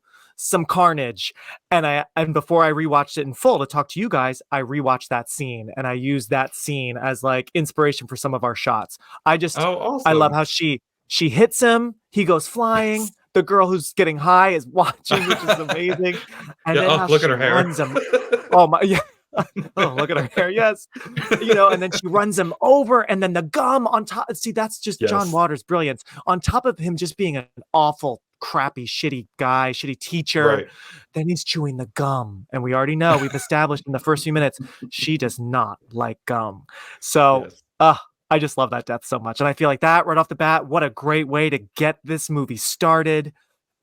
carnage, and before I rewatched it in full to talk to you guys, I rewatched that scene, and I used that scene as inspiration for some of our shots. Awesome. I love how she hits him, he goes flying. The girl who's getting high is watching, which is amazing. And then how look at her hair. runs him. Oh my, yeah. Oh, look at her hair. Yes. And then she runs him over, and then the gum on top. See, that's just John Waters' brilliance. On top of him just being an awful crappy, shitty guy, shitty teacher. Right. Then he's chewing the gum. And we already know, we've established in the first few minutes, she does not like gum. So, Yes. I just love that death so much. And I feel like that right off the bat, what a great way to get this movie started.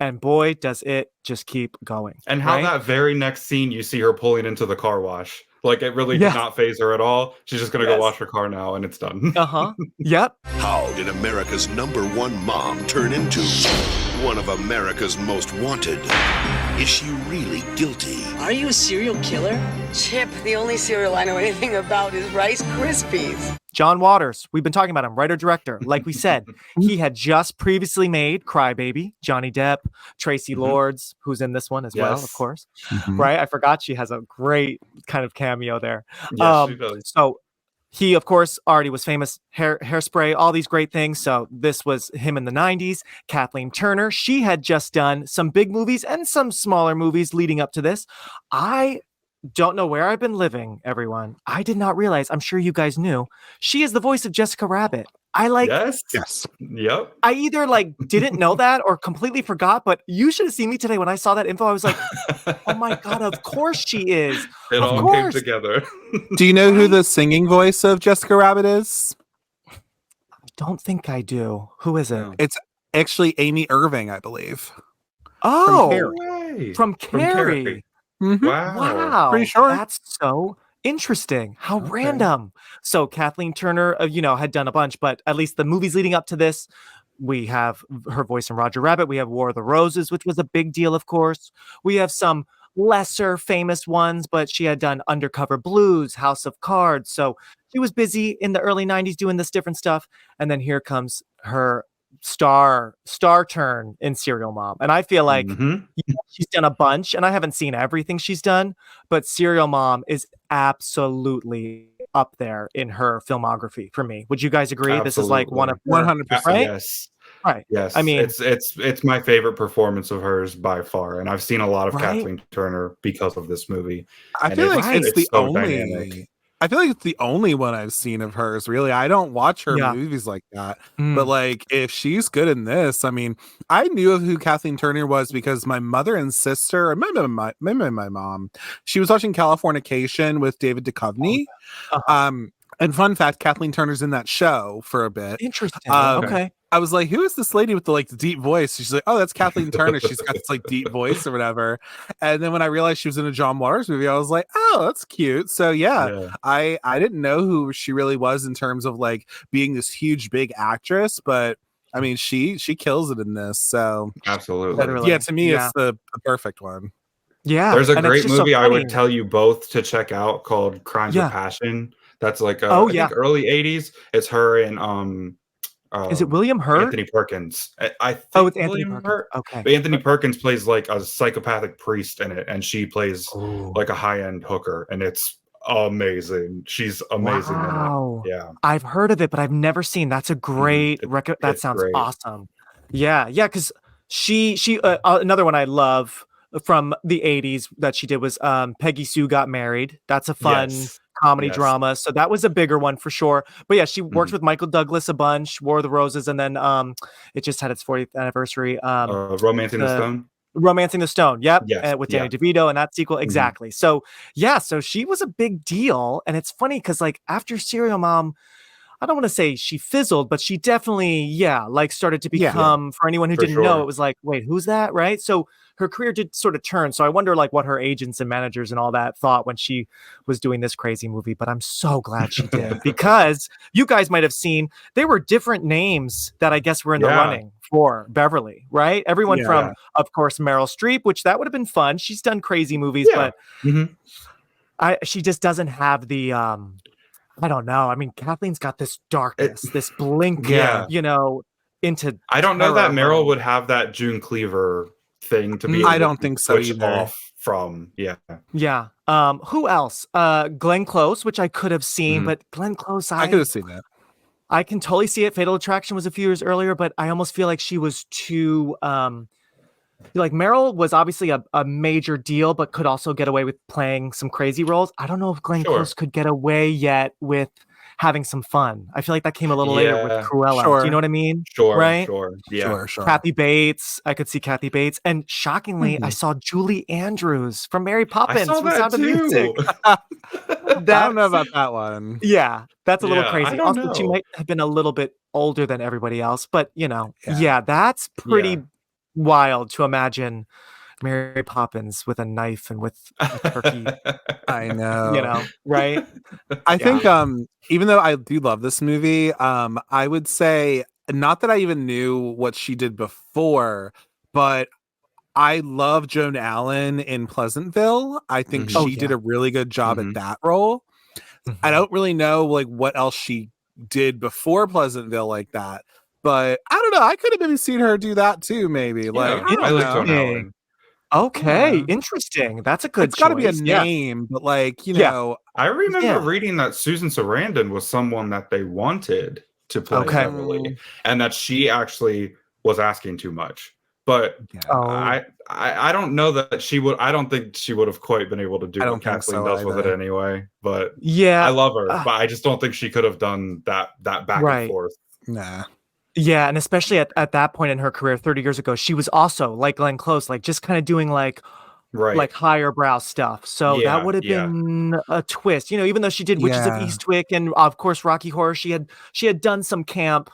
And boy, does it just keep going. And how right? that very next scene, you see her pulling into the car wash. Like, it really Yes. did not phase her at all. She's just going to Yes. go wash her car now, and it's done. Yep. How did America's #1 mom turn into one of America's most wanted? Is she really guilty? Are you a serial killer? Chip, the only cereal I know anything about is Rice Krispies. John Waters, we've been talking about him, writer-director. Like we said, he had just previously made Cry Baby, Johnny Depp, Tracy Lords, who's in this one as well, of Yes. course. Right? I forgot she has a great kind of cameo there. Yes, she does. So he, of course, already was famous. Hairspray, all these great things. So this was him in the 90s. Kathleen Turner, she had just done some big movies and some smaller movies leading up to this. I don't know where I've been living, everyone. I did not realize, I'm sure you guys knew, she is the voice of Jessica Rabbit. Yes. Yep. I either didn't know that or completely forgot, but you should have seen me today when I saw that info. I was like, oh my God, of course she is. It Of all course. came together. Do you know who the singing voice of Jessica Rabbit is? Don't think I do. Who is it? No. It's actually Amy Irving, I believe. Oh, Carrie. Way. from Carrie. Carrie. Mhm. Wow. Wow. sure. That's so interesting. How Okay. random. So Kathleen Turner, had done a bunch, but at least the movies leading up to this, we have her voice in Roger Rabbit. We have War of the Roses, which was a big deal, of course. We have some lesser famous ones, but she had done Undercover Blues, House of Cards. So she was busy in the early 90s doing this different stuff. And then here comes her star turn in Serial Mom. And I feel like Mhm. she's done a bunch, and I haven't seen everything she's done, but Serial Mom is absolutely up there in her filmography for me. Would you guys agree? This is like one of her, 100%. right? Yes. Right. Yes. I mean, it's my favorite performance of hers by far, and I've seen a lot of Right? Kathleen Turner because of this movie. I And feel like it's it's the so only. dynamic. I feel like it's the only one I've seen of hers. Really, I don't watch her Yeah. movies like that. Mm. But like, if she's good in this, I mean, I knew of who Kathleen Turner was because my mother and sister, or maybe my mom, she was watching Californication with David Duchovny. Uh-huh. And fun fact, Kathleen Turner's in that show for a bit. Interesting. Um, Okay. I was like, who is this lady with the deep voice? She's like, oh, that's Kathleen Turner. She's got this deep voice or whatever. And then when I realized she was in a John Waters movie, I was like, oh, that's cute. So yeah. I didn't know who she really was in terms of being this huge big actress, but I mean she kills it in this. So Absolutely. Literally. yeah, to me Yeah. it's the perfect one. Yeah. There's a and it's great just so movie I funny. would tell you both to check out called Crimes Yeah. with Passion. That's I yeah. think early 80s. It's her and Is it William Hurt? Anthony Perkins. I think Oh, it's Anthony William Perkins. Hurt. Okay. But Anthony Perkins plays a psychopathic priest in it, and she plays Ooh. a high-end hooker, and it's amazing. She's amazing Wow. in it. Yeah. I've heard of it, but I've never seen. That's a great record. That it's sounds great. awesome. Yeah, because she another one I love from the 80s that she did was Peggy Sue Got Married. That's a fun Yes. comedy Yes. drama. So that was a bigger one for sure. But yeah, she worked Mhm. with Michael Douglas a bunch, War of the Roses, and then it just had its 40th anniversary. Romancing the Stone. Romancing the Stone. Yep. Yes, With Danny DeVito and that sequel. Exactly. So yeah, so she was a big deal. And it's funny because after Serial Mom, I don't want to say she fizzled, but she definitely, started to become, for anyone who For didn't know, sure. it was like, wait, who's that? Right. So her career did sort of turn. So I wonder what her agents and managers and all that thought when she was doing this crazy movie, but I'm so glad she did because you guys might have seen there were different names that I guess were in the running for Beverly, right? Everyone from, of course, Meryl Streep, which that would have been fun. She's done crazy movies, but she just doesn't have the, I don't know. I mean, Kathleen's got this darkness, this blinking, into. I don't know that terror. Meryl would have that June Cleaver thing to be. I able don't to think so switch either. off from. Yeah. Yeah. Who else? Glenn Close, which I could have seen, but Glenn Close, I could have seen that. I can totally see it. Fatal Attraction was a few years earlier, but I almost feel like she was too. Meryl was obviously a major deal, but could also get away with playing some crazy roles. I don't know if Glenn Close could get away yet with having some fun. I feel like that came a little later with Cruella. Sure. Do you know what I mean? Sure, right? Sure. Yeah. Sure. Kathy Bates. I could see Kathy Bates. And shockingly, I saw Julie Andrews from Mary Poppins I saw from that Sound of Music. too. I don't know about that one. Yeah, that's a little Yeah, I crazy. don't Also, she know. might have been a little bit older than everybody else, but Yeah. that's pretty Yeah. wild to imagine Mary Poppins with a knife and with a turkey, I know. right? I think even though I do love this movie, I would say not that I even knew what she did before, but I love Joan Allen in Pleasantville. I think she did a really good job at that role. I don't really know like what else she did before Pleasantville like that, but I don't know. I could have maybe seen her do that too. Maybe like I like Joan Interesting. Allen. Okay, Yeah. interesting. That's a good It's got to be a choice. Yeah. name, but like I remember Yeah. reading that Susan Sarandon was someone that they wanted to play Okay. Beverly, and that she actually was asking too much. But I don't know that she would. I don't think she would have quite been able to do what Kathleen does with it anyway. But Yeah, I love her, but I just don't think she could have done that back and forth. Nah. Yeah, and especially at that point in her career, 30 years ago, she was also like Glenn Close, like just kind of doing like higher brow stuff. So that would have been a twist, even though she did Witches of Eastwick and of course Rocky Horror, she had done some camp.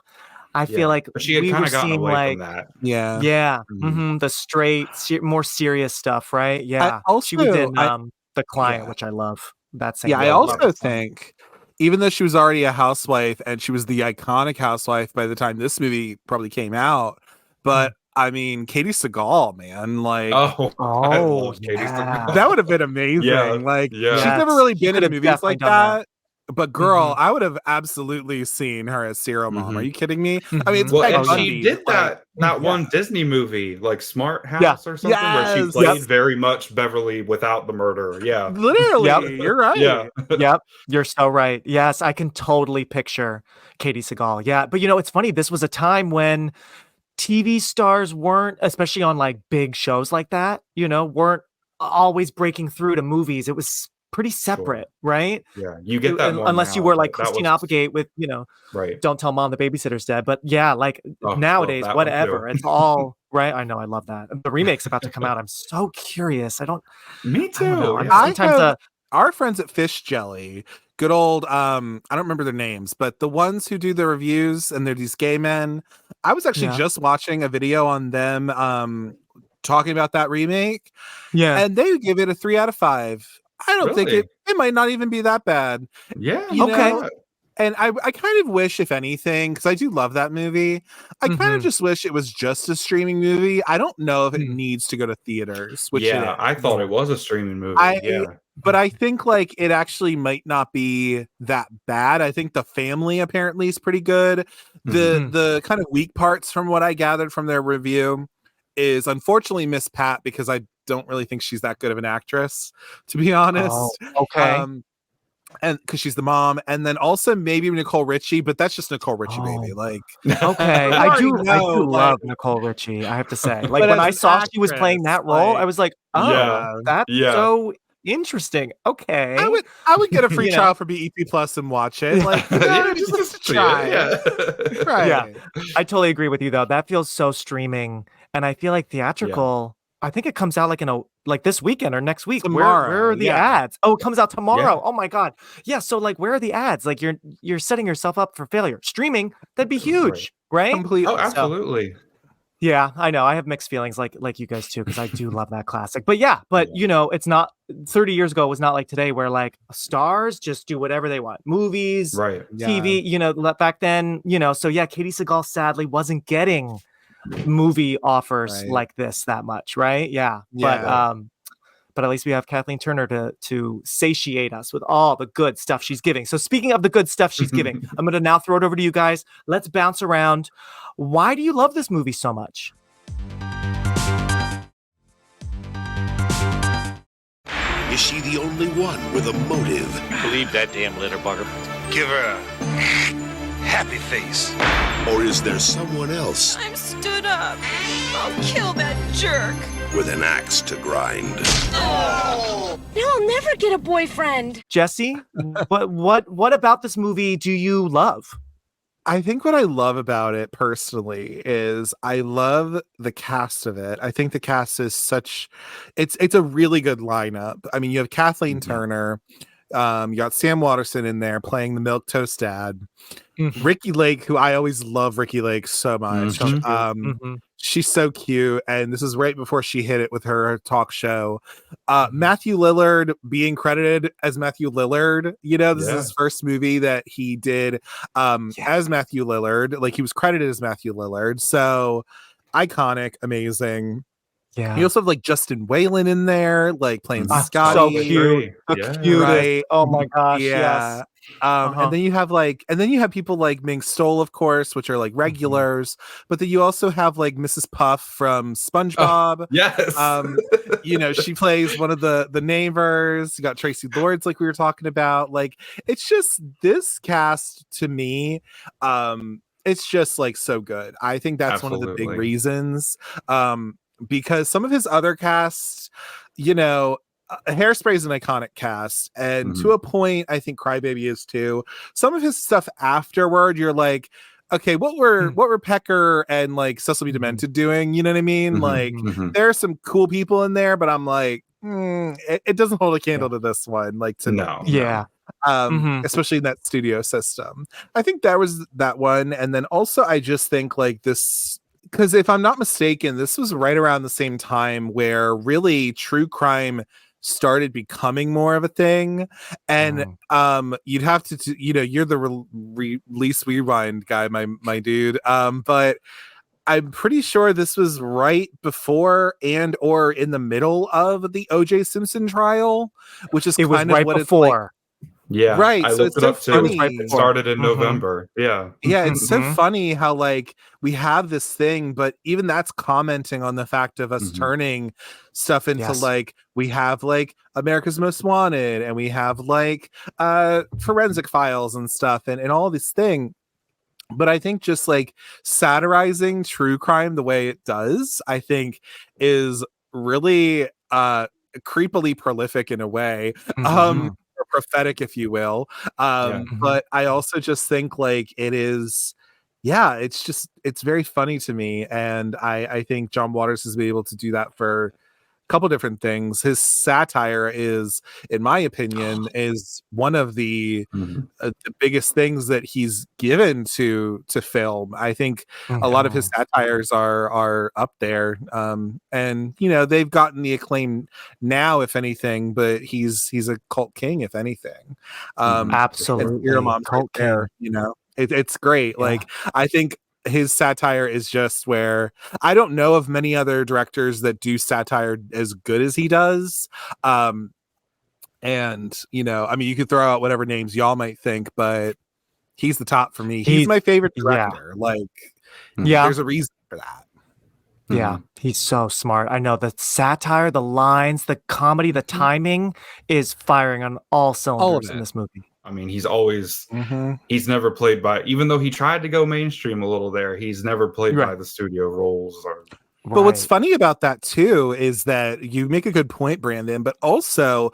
I feel like but she had kind of gotten away from that. The straight, more serious stuff, right? Yeah, she was in The Client, which I love. That same. Yeah, I also think, even though she was already a housewife and she was the iconic housewife by the time this movie probably came out, but I mean, Katie Sagal, man, like, I love Katie Sagal. that would have been amazing. She's never really been in movies like that. But girl, I would have absolutely seen her as Serial Mom. Are you kidding me? I mean, it's she did that one Disney movie, like Smart House or something, where she played very much Beverly without the murder. Yeah, literally. You're right. Yeah, you're so right. Yes, I can totally picture Katie Sagal. Yeah, but it's funny. This was a time when TV stars weren't, especially on like big shows like that, weren't always breaking through to movies. It was pretty separate, right? Yeah, you get that more unless now, you were like Christine Applegate with Don't Tell Mom the Babysitter's Dead. But like nowadays, whatever, it's all right. I know, I love that. The remake's about to come out. I'm so curious. Me too. Our friends at Fish Jelly, good old I don't remember their names, but the ones who do the reviews, and they're these gay men. I was actually just watching a video on them talking about that remake, and they give it a 3 out of 5. I don't think it might not even be that bad. Yeah. Okay. And I kind of wish, if anything, because I do love that movie, I kind of just wish it was just a streaming movie. I don't know if it needs to go to theaters. Which I thought it was a streaming movie. But I think like it actually might not be that bad. I think the family apparently is pretty good. The kind of weak parts, from what I gathered from their review, is unfortunately Miss Pat, because I don't really think she's that good of an actress, to be honest. And because she's the mom, and then also maybe Nicole Richie, but that's just Nicole Richie, baby. Like, I do love Nicole Richie, I have to say. Like, when I saw she was playing that role, I was like, that's so interesting. Okay, I would get a free trial for BEP Plus and watch it. Like, just try. Yeah, I totally agree with you though. That feels so streaming, and I feel like theatrical. I think it comes out like this weekend or next week. Tomorrow. Where are the ads? Oh, it comes out tomorrow. Oh my God. Yeah. So like, where are the ads? Like you're setting yourself up for failure. Streaming, that'd be huge, right? Completely. Oh, absolutely. So, yeah, I know. I have mixed feelings like you guys too, because I do love that classic. But it's not 30 years ago. It was not like today, where like stars just do whatever they want. Movies, TV, back then, so yeah, Katie Sagal sadly wasn't getting movie offers like this that much, right? But at least we have Kathleen Turner to satiate us with all the good stuff she's giving. So speaking of the good stuff she's giving, I'm going to now throw it over to you guys. Let's bounce around. Why do you love this movie so much? Is she the only one with a motive? Believe that damn litter bugger. Give her a happy face. Or is there someone else? I'm stood up. I'll kill that jerk. with an axe to grind. Now I'll never get a boyfriend. Jesse, what about this movie do you love? I think what I love about it personally is I love the cast of it. I think the cast is it's a really good lineup. I mean, you have Kathleen Turner, you got Sam Waterston in there playing the milquetoast dad. Ricky Lake, who I always love Ricky Lake so much. She's so cute, and this is right before she hit it with her talk show. Matthew Lillard being credited as Matthew Lillard, this is his first movie that he did as Matthew Lillard. Like, he was credited as Matthew Lillard, so iconic, amazing. Yeah. You also have like Justin Whalen in there, like playing Scotty. So cute. The cutest. Right. Oh my gosh. Yeah. Yes. And then you have people like Ming Stoll, of course, which are like regulars, but then you also have like Mrs. Puff from SpongeBob. Yes. She plays one of the neighbors. You got Tracy Lords, like we were talking about. Like, it's just this cast to me. It's just like so good. I think that's one of the big reasons. Because some of his other casts, Hairspray is an iconic cast, and to a point, I think Crybaby is too. Some of his stuff afterward, you're like, okay, what were Pecker and like Cecil B. Demented doing? You know what I mean? Like, there are some cool people in there, but I'm like, it doesn't hold a candle to this one. Like, to No. Yeah. Especially in that studio system. I think there was that one, and then also I just think like this. Because if I'm not mistaken, this was right around the same time where really true crime started becoming more of a thing. And you'd have to, you're the release rewind guy, my dude. But I'm pretty sure this was right before and or in the middle of the O.J. Simpson trial, which is kind of what it's like. Yeah, right. I So looked it's it up so too. funny. It started in November. Yeah, it's so funny how like we have this thing, but even that's commenting on the fact of us turning stuff into like we have like America's Most Wanted, and we have like Forensic Files and stuff, and all this thing. But I think just like satirizing true crime the way it does, I think is really creepily prolific in a way. Or prophetic, if you will. But I also just think like it is, it's very funny to me. And I think John Waters has been able to do that for a couple different things. His satire is, in my opinion, is one of the biggest things that he's given to film. I think a lot of his satires are up there, and they've gotten the acclaim now, if anything. But he's a cult king, if anything. Absolutely, your mom's cult right there. It's great. Like, I think his satire is just where I don't know of many other directors that do satire as good as he does. And I mean, you could throw out whatever names y'all might think, but he's the top for me. He's my favorite director. There's a reason for that. Yeah, he's so smart. I know the satire, the lines, the comedy, the timing is firing on all cylinders in this movie. I mean, he's always he's never played by, even though he tried to go mainstream a little there, he's never played by the studio roles. But what's funny about that too is that you make a good point, Brandon, but also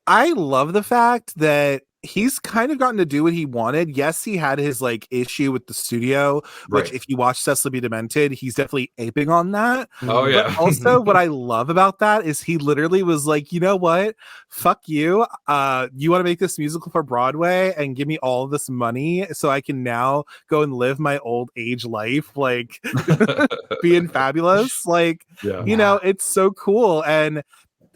I love the fact that he's kind of gotten to do what he wanted. Yes, he had his like issue with the studio, which if you watch Cecil B. Demented, he's definitely aping on that. Oh yeah. But also what I love about that is he literally was like, you know what? Fuck you. You want to make this musical for Broadway and give me all this money so I can now go and live my old age life, like being fabulous. Like, it's so cool. And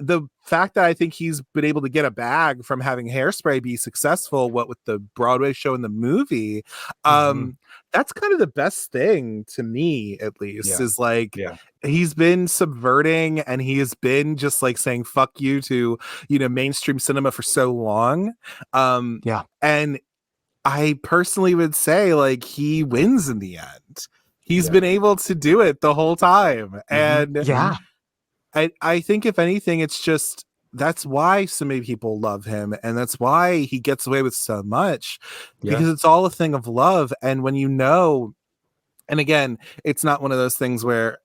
the fact that I think he's been able to get a bag from having Hairspray be successful, what with the Broadway show and the movie, that's kind of the best thing to me, at least, is like he's been subverting and he has been just like saying fuck you to mainstream cinema for so long. And I personally would say like he wins in the end. He's been able to do it the whole time. And I think if anything, it's just that's why so many people love him, and that's why he gets away with so much, because it's all a thing of love. And when and again, it's not one of those things where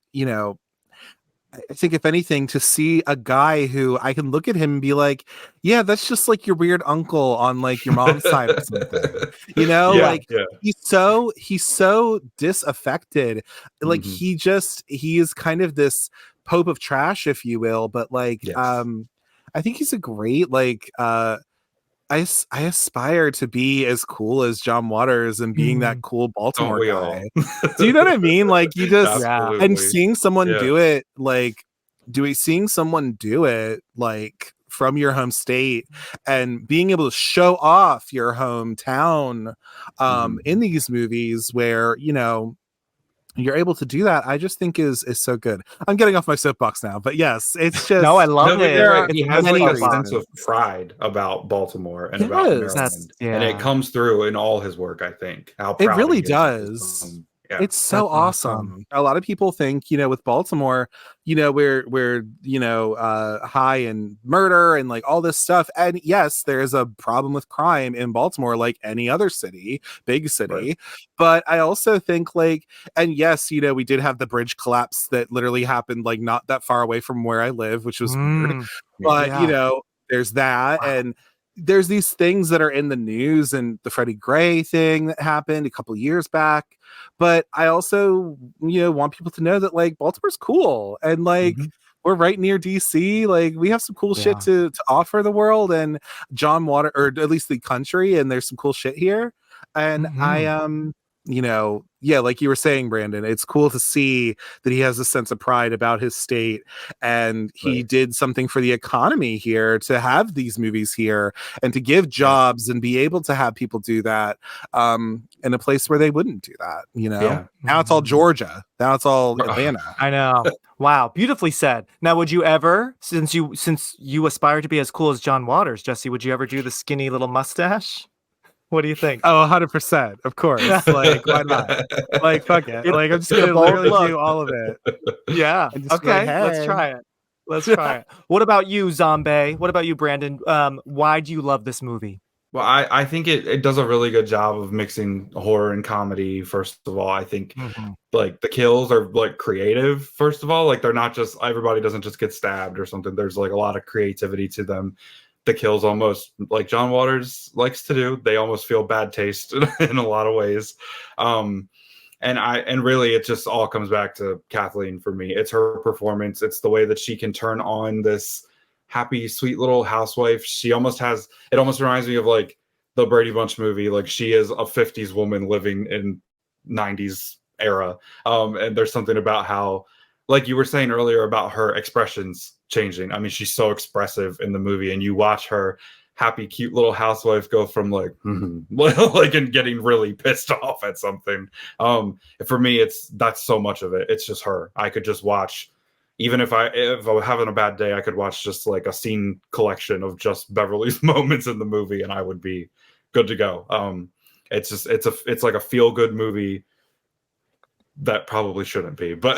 I think if anything, to see a guy who I can look at him and be like, yeah, that's just like your weird uncle on like your mom's side or something. You know, Yeah, like yeah. he's so disaffected. Like Mhm. he is kind of this pope of trash, if you will, but like Yes. I think he's a great like I aspire to be as cool as John Waters and being that Mm, cool Don't Baltimore we guy. all? Do you know what I mean? Like you just yeah. and Absolutely. seeing someone Yeah. do it like seeing someone do it like from your home state and being able to show off your hometown Mhm. in these movies where, you know, you're able to do that, I just think is so good. I'm getting off my soapbox now, but yes, it's No, I just love No, but you're it. there right. are It's He a has good like many a soapbox. sense reasons. of pride about Baltimore and about Yes. That's Maryland, and it yeah. comes through in all his work. I think how It proud he really is of his does. home. Yeah. It's so That's awesome. awesome. A lot of people think, you know, with Baltimore, you know, we're you know, high in murder and like all this stuff. And yes, there is a problem with crime in Baltimore, like any other city, big Right. city. But I also think like, and yes, you know, we did have the bridge collapse that literally happened like not that far away from where I live, which was weird. Mm, Yeah. But you yeah. know, there's that, Wow. and there's these things that are in the news, and the Freddie Gray thing that happened a couple years back. But I also, you know, want people to know that like Baltimore's cool, and like Mhm. we're right near DC. Like we have some cool shit Yeah. to offer the world, and John Water, or at least the country, and there's some cool shit here. And I Mhm. you know, yeah, like you were saying, Brandon, it's cool to see that he has a sense of pride about his state, and he Right. did something for the economy here to have these movies here and to give Yeah. jobs and be able to have people do that in a place where they wouldn't do that, you know. Yeah. Now it's all Mhm. Georgia, now it's all Atlanta. I know. Wow, beautifully said. Now, would you ever, since you aspire to be as cool as John Waters, Jesse, would you ever do the skinny little mustache? What do you think? Oh, 100%, of course. Like, why not? Like, fuck it. It's Like, I'm just it's a gonna bold literally look. do all of it Yeah. and just be like, Okay. Let's hey. try it. Let's try it. What about you, Zombae? What about you, Brandon? Why do you love this movie? Well, I think it does a really good job of mixing horror and comedy. First of all, I think Mhm. like the kills are like creative. First of all, like they're not just everybody doesn't just get stabbed or something. There's like a lot of creativity to them. The kills almost like John Waters likes to do. They almost feel bad taste in a lot of ways. Um, and really it just all comes back to Kathleen for me. It's her performance. It's the way that she can turn on this happy, sweet little housewife. She almost has it almost reminds me of like the Brady Bunch movie. Like she is a 50s woman living in 90s era. And there's something about how, like you were saying earlier about her expressions changing. I mean, she's so expressive in the movie, and you watch her happy, cute little housewife go from like, like, and getting really pissed off at something. For me, that's so much of it. It's just her. I could just watch, even if I was having a bad day, I could watch just like a scene collection of just Beverly's moments in the movie, and I would be good to go. It's like a feel good movie that probably shouldn't be, but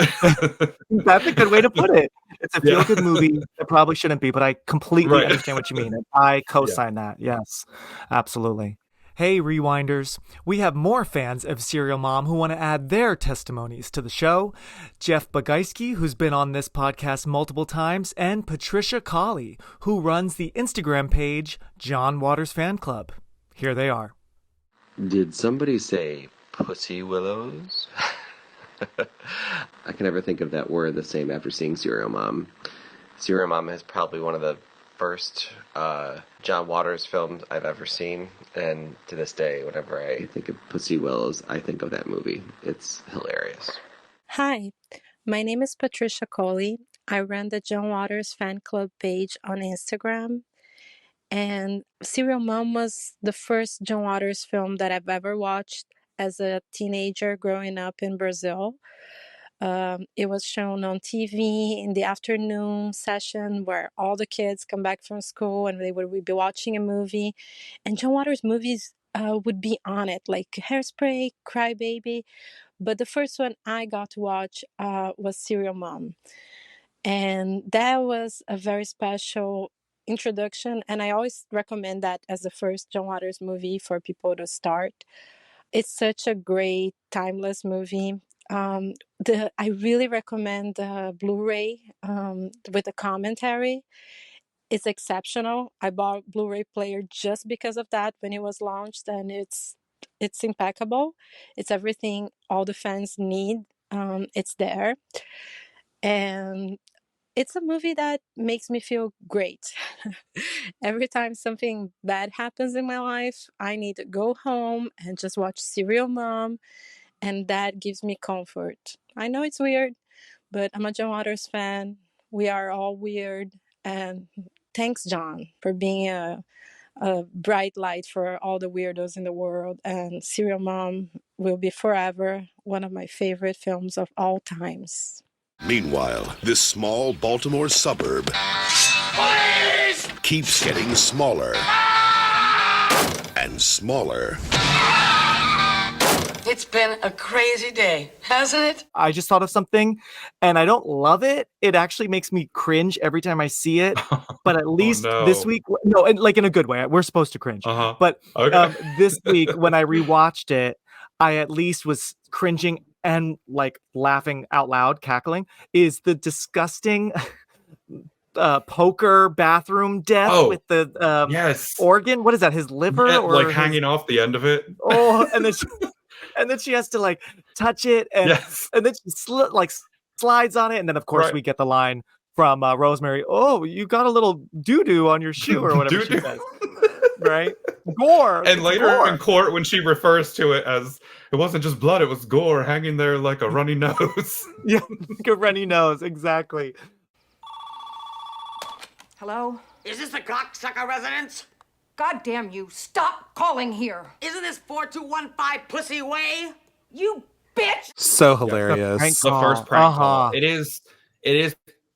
That's a good way to put it. It's a yeah, feel-good movie that probably shouldn't be, but I completely right, understand what you mean, and I yeah. co-sign that. Yes, absolutely. Hey, Rewinders. We have more fans of Serial Mom who want to add their testimonies to the show. Jeff Bagaiski, who's been on this podcast multiple times, and Patricia Colley, who runs the Instagram page John Waters Fan Club. Here they are. Did somebody say pussy willows? I can never think of that word the same after seeing Serial Mom. Serial Mom is probably one of the first John Waters films I've ever seen, and to this day, whenever I think of Pussy Willows, I think of that movie. It's hilarious. Hi, my name is Patricia Colley. I run the John Waters Fan Club page on Instagram. And Serial Mom was the first John Waters film that I've ever watched as a teenager growing up in Brazil. It was shown on TV in the afternoon session where all the kids come back from school and they would be watching a movie. And John Waters movies would be on it, like Hairspray, Cry Baby. But the first one I got to watch was Serial Mom. And that was a very special introduction. And I always recommend that as the first John Waters movie for people to start. It's such a great, timeless movie. I really recommend the Blu-ray with the commentary. It's exceptional. I bought Blu-ray player just because of that when it was launched, and it's impeccable. It's everything all the fans need. It's there, and it's a movie that makes me feel great. Every time something bad happens in my life, I need to go home and just watch Serial Mom, and that gives me comfort. I know it's weird, but I'm a John Waters fan. We are all weird, and thanks, John, for being a bright light for all the weirdos in the world. And Serial Mom will be forever one of my favorite films of all times. Meanwhile, this small Baltimore suburb keeps getting smaller and smaller. It's been a crazy day, hasn't it? I just thought of something, and I don't love it. It actually makes me cringe every time I see it. But at least this week, no, and like in a good way. We're supposed to cringe. But this week, when I rewatched it, I at least was cringing and like laughing out loud, cackling. Is the disgusting poker bathroom death with the organ? What is that? His liver, or like hanging off the end of it? Oh, and then she has to like touch it, and then she slides on it, and then of course we get the line from Rosemary, "Oh, you got a little doo-doo on your shoe," or whatever she says. Right? Gore. And later in court, when she refers to it as, it wasn't just blood, it was gore hanging there like a runny nose. Yeah, like a runny nose, exactly. Hello? Is this the cocksucker residence? God damn you, stop calling here. Isn't this 4215 Pussy Way? You bitch! So hilarious. The first prank call. It is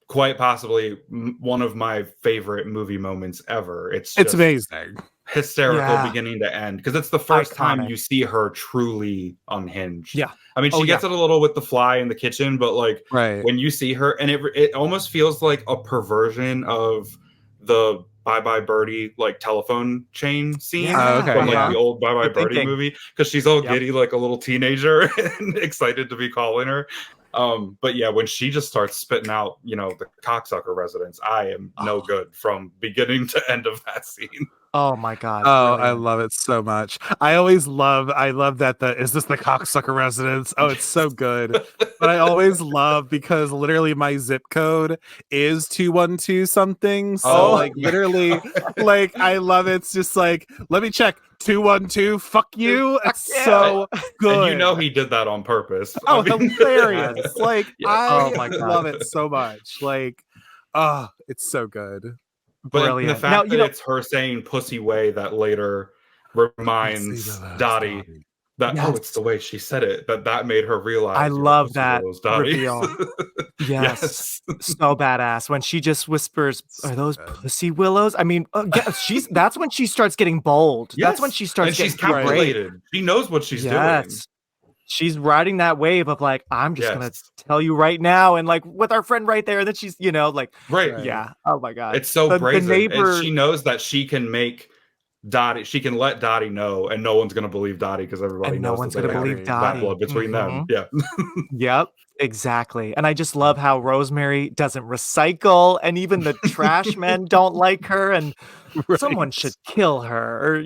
quite possibly one of my favorite movie moments ever. It's amazing. Hysterical beginning to end, because it's the first time you see her truly unhinged. Yeah. I mean, she gets it a little with the fly in the kitchen, but like when you see her, and it almost feels like a perversion of the Bye Bye Birdie like telephone chain scene from like the old Bye Bye Birdie movie, because she's all giddy like a little teenager and excited to be calling her. But yeah, when she just starts spitting out, the cocksucker residence, I am no good from beginning to end of that scene. Oh my god! Oh, brilliant. I love it so much. I love that is this the cocksucker residence? Oh, it's so good. But I always love, because literally my zip code is 212 something. So literally, like I love it. It's just like, let me check. 212, fuck you. It's so good. And he did that on purpose. Oh, hilarious. Like I love it so much. Like, it's so good. But the fact that it's her saying "pussy way" that later reminds Dottie that it's the way she said it, that made her realize. I love that reveal. Yes, so badass when she just whispers, "Are those pussy willows?" I mean, that's when she starts getting bold. Yes. That's when she starts. And she's calculated. She knows what she's doing. She's riding that wave of like, I'm just gonna tell you right now, and like with our friend right there, that she's yeah. Oh my god, it's so brazen. And she knows that she can make Dottie. She can let Dottie know, and no one's gonna believe Dottie, because everybody knows no one's gonna believe Dottie. That blood between them. Yeah. Yep. Exactly. And I just love how Rosemary doesn't recycle, and even the trash men don't like her, and someone should kill her, or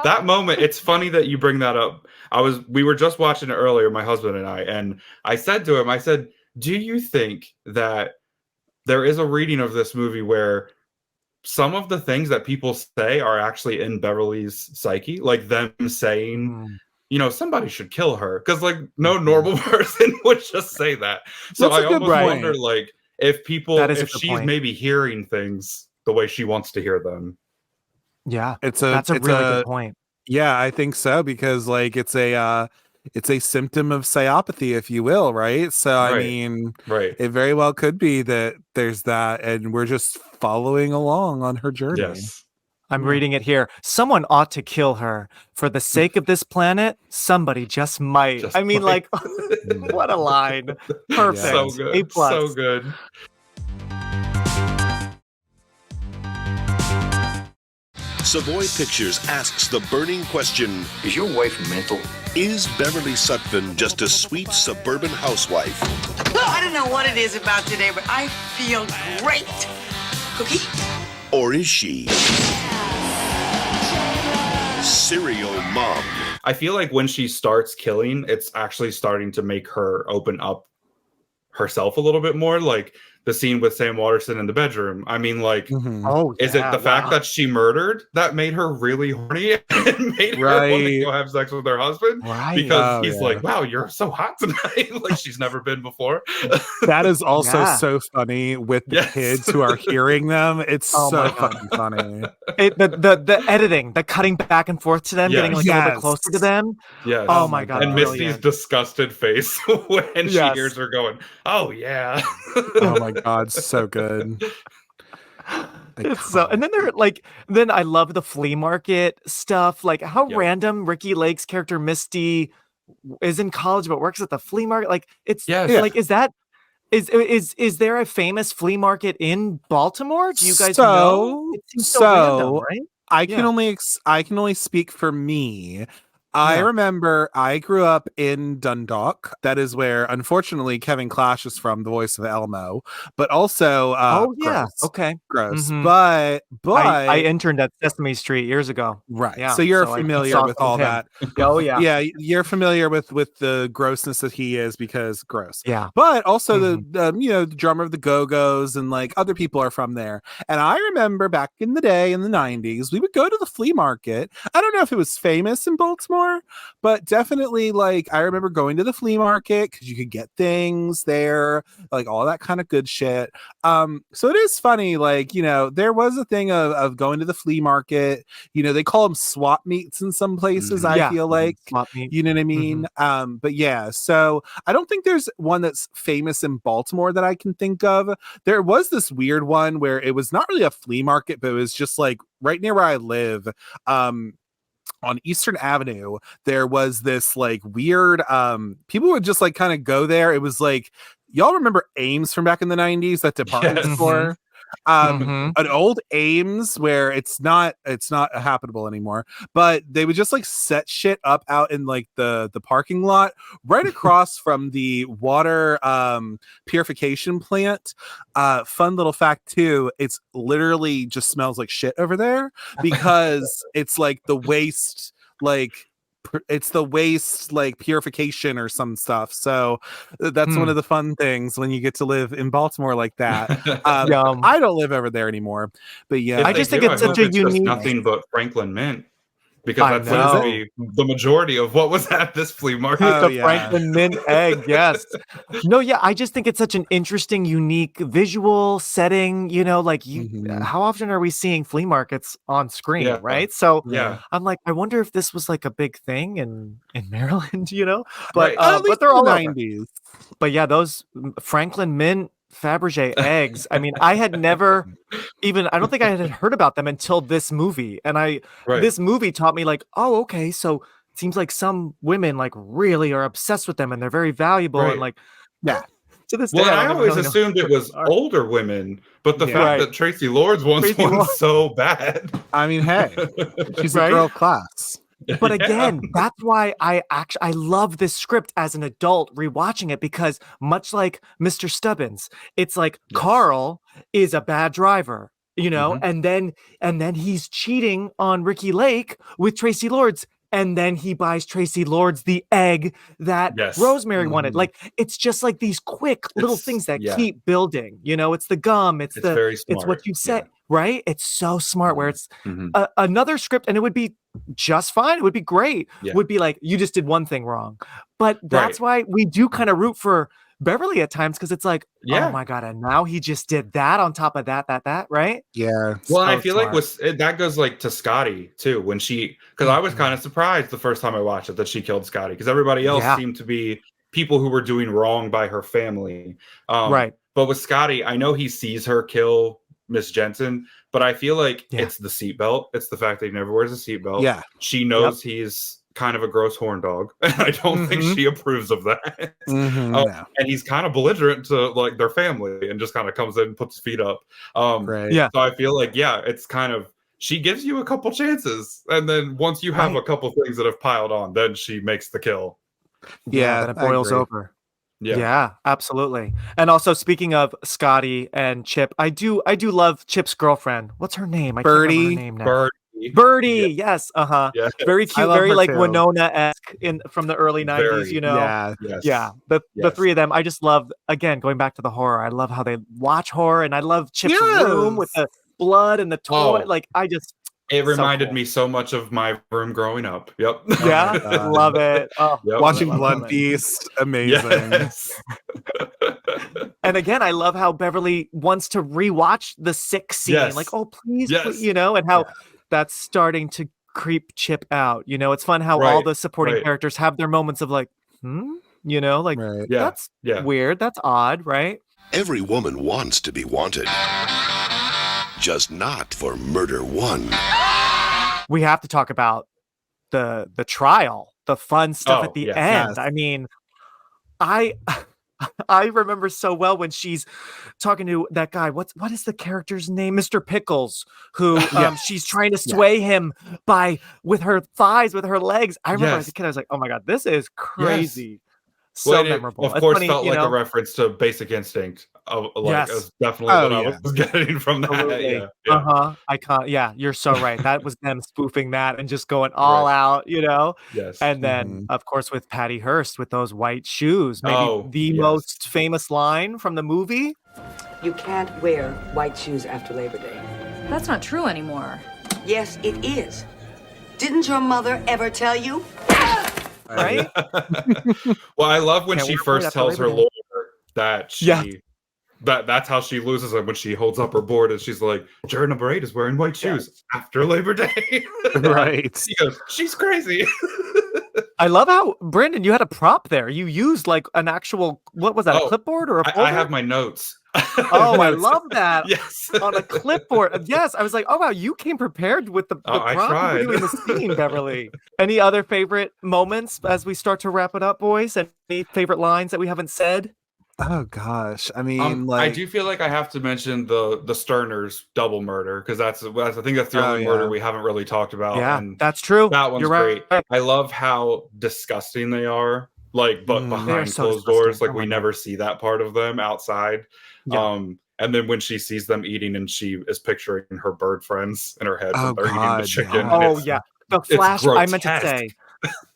that moment. It's funny that you bring that up. We were just watching it earlier, my husband and I said to him, I said, do you think that there is a reading of this movie where some of the things that people say are actually in Beverly's psyche, like them saying, somebody should kill her, because like no normal person would just say that. So I almost wonder, like, if she's maybe hearing things the way she wants to hear them. Yeah, that's a really good point. Yeah, I think so, because like it's a symptom of psychopathy, if you will, right? So I mean, it very well could be that there's that, and we're just following along on her journey. Yes. I'm reading it here. Someone ought to kill her. For the sake of this planet, somebody just might. Like, what a line. Perfect. So good. A+. So good. Savoy Pictures asks the burning question, Is your wife mental? Is Beverly Sutphin just a sweet suburban housewife? I don't know what it is about today, but I feel great. Cookie? Or is she serial mom? I feel like when she starts killing, it's actually starting to make her open up herself a little bit more. Like the scene with Sam Waterston in the bedroom. I mean, like, is it the fact that she murdered that made her really horny and made her want to go have sex with her husband? Right. Because he's like, wow, you're so hot tonight. Like she's never been before. That is also so funny with the kids who are hearing them. It's so fucking funny. The editing, the cutting back and forth to them, getting like a little bit closer to them. Yes. Oh my God. And Misty's disgusted face when she hears her going, oh yeah. Oh my God, so good. It's so, and then they're like, then I love the flea market stuff. Like how random Ricky Lake's character Misty is in college but works at the flea market. Like it's like, is there a famous flea market in Baltimore? Do you guys know? It seems so random, right? I can only speak for me. I remember I grew up in Dundalk. That is where, unfortunately, Kevin Clash is from, the voice of Elmo, but also gross. Gross. Mm-hmm. But I interned at Sesame Street years ago. Right. Yeah, so you're familiar with all that. Oh yeah. Yeah, you're familiar with the grossness that he is because gross. Yeah. But also the drummer of the Go-Go's and like other people are from there. And I remember back in the day in the 90s, we would go to the flea market. I don't know if it was famous in Baltimore, but definitely like I remember going to the flea market because you could get things there, like all that kind of good shit. So it is funny, like, you know, there was a thing of going to the flea market. You know, they call them swap meets in some places. I feel like swap meet. You know what I mean? But yeah, so I don't think there's one that's famous in Baltimore that I can think of. There was this weird one where it was not really a flea market, but it was just like right near where I live. On Eastern Avenue, there was this like weird people would just like kind of go there. It was like, y'all remember Ames from back in the 90s, that department store? An old Ames where it's not habitable anymore, but they would just like set shit up out in like the parking lot right across from the water purification plant. Fun little fact too, it's literally just smells like shit over there because it's like the waste, like it's the waste like purification or some stuff. So that's one of the fun things when you get to live in Baltimore like that. I don't live over there anymore, but yeah, I just think it's such a unique, nothing but Franklin Mint, because that's going to be the majority of what was at this flea market. Franklin Mint egg, yes. No, yeah, I just think it's such an interesting, unique visual setting. You know, like how often are we seeing flea markets on screen, right? So I'm like, I wonder if this was like a big thing in Maryland, you know? But but they're all 90s. But yeah, those Franklin Mint Fabergé eggs. I mean, I had never I don't think I had heard about them until this movie. And this movie taught me like, oh, okay. So it seems like some women like really are obsessed with them and they're very valuable. And like, to this day. I always assumed it was older women, but the fact that Tracy Lords wants one so bad. I mean, hey, she's a girl class. But again, that's why I love this script as an adult rewatching it, because much like Mr. Stubbins, it's like Carl is a bad driver, you know, and then he's cheating on Ricky Lake with Tracy Lords. And then he buys Tracy Lords the egg that Rosemary wanted. Like, it's just like these quick little things that keep building. You know, it's the gum. It's what you said, right? It's so smart where it's another script and it would be just fine. It would be great. Would be like, you just did one thing wrong. But that's why we do kind of root for Beverly at times, because it's like, oh my God, and now he just did that on top of that, right? Yeah. Well, and I feel like that goes like to Scotty too, when because I was kind of surprised the first time I watched it that she killed Scotty, because everybody else seemed to be people who were doing wrong by her family. But with Scotty, I know he sees her kill Miss Jensen, but I feel like it's the seatbelt. It's the fact that he never wears a seatbelt. Yeah. She knows he's kind of a gross horn dog. I don't think she approves of that. And he's kind of belligerent to like their family and just kind of comes in and puts his feet up. So I feel like, it's kind of she gives you a couple chances, and then once you have a couple things that have piled on, then she makes the kill. Yeah, then it boils over. Yeah, absolutely. And also, speaking of Scotty and Chip, I do love Chip's girlfriend. What's her name? I can't remember her name now. Birdie, yes, Yes. very cute, very like Winona-esque from the early 90s, you know. The three of them, I just love, again, going back to the horror. I love how they watch horror, and I love Chip's room with the blood and the toy. Like, it reminded me so much of my room growing up. Yep. Yeah, love it. Watching Blood Feast, amazing. Yes. And again, I love how Beverly wants to rewatch the sick scene. Like, oh, please, you know, and how that's starting to creep Chip out. You know, it's fun how all the supporting characters have their moments of like, you know, like, that's weird. That's odd, right? Every woman wants to be wanted. Just not for murder one. We have to talk about the trial, the fun stuff at the end. I mean, I remember so well when she's talking to that guy. What is the character's name? Mr. Pickles, who she's trying to sway him with her thighs, with her legs. I remember as a kid, I was like, oh my God, this is crazy. So memorable. Of course, felt like a reference to Basic Instinct. It's definitely what I was getting from that. I can't. Yeah, you're so right. That was them spoofing that and just going all out, you know. Yes. And then, of course, with Patty Hearst with those white shoes, maybe the most famous line from the movie. You can't wear white shoes after Labor Day. That's not true anymore. Yes, it is. Didn't your mother ever tell you? Right? Well, I love when she first tells her lawyer that that's how she loses it, when she holds up her board and she's like, Jordan Braid is wearing white shoes after Labor Day. Right. He goes, she's crazy. I love how, Brandon, you had a prop there. You used like an actual, what was that, a clipboard or a folder? I have my notes. Oh, I love that. Yes. On a clipboard. Yes. I was like, oh, wow, you came prepared with the prop for doing the scene, Beverly. Any other favorite moments as we start to wrap it up, boys? Any favorite lines that we haven't said? Oh gosh, I mean, I do feel like I have to mention the Sterners double murder, because I think that's the only murder we haven't really talked about. Yeah, and that's true. That one's great. I love how disgusting they are, like, but behind closed doors, like we never see that part of them outside. And then when she sees them eating, and she is picturing her bird friends in her head, and they're eating the chicken. The flash. I meant to say.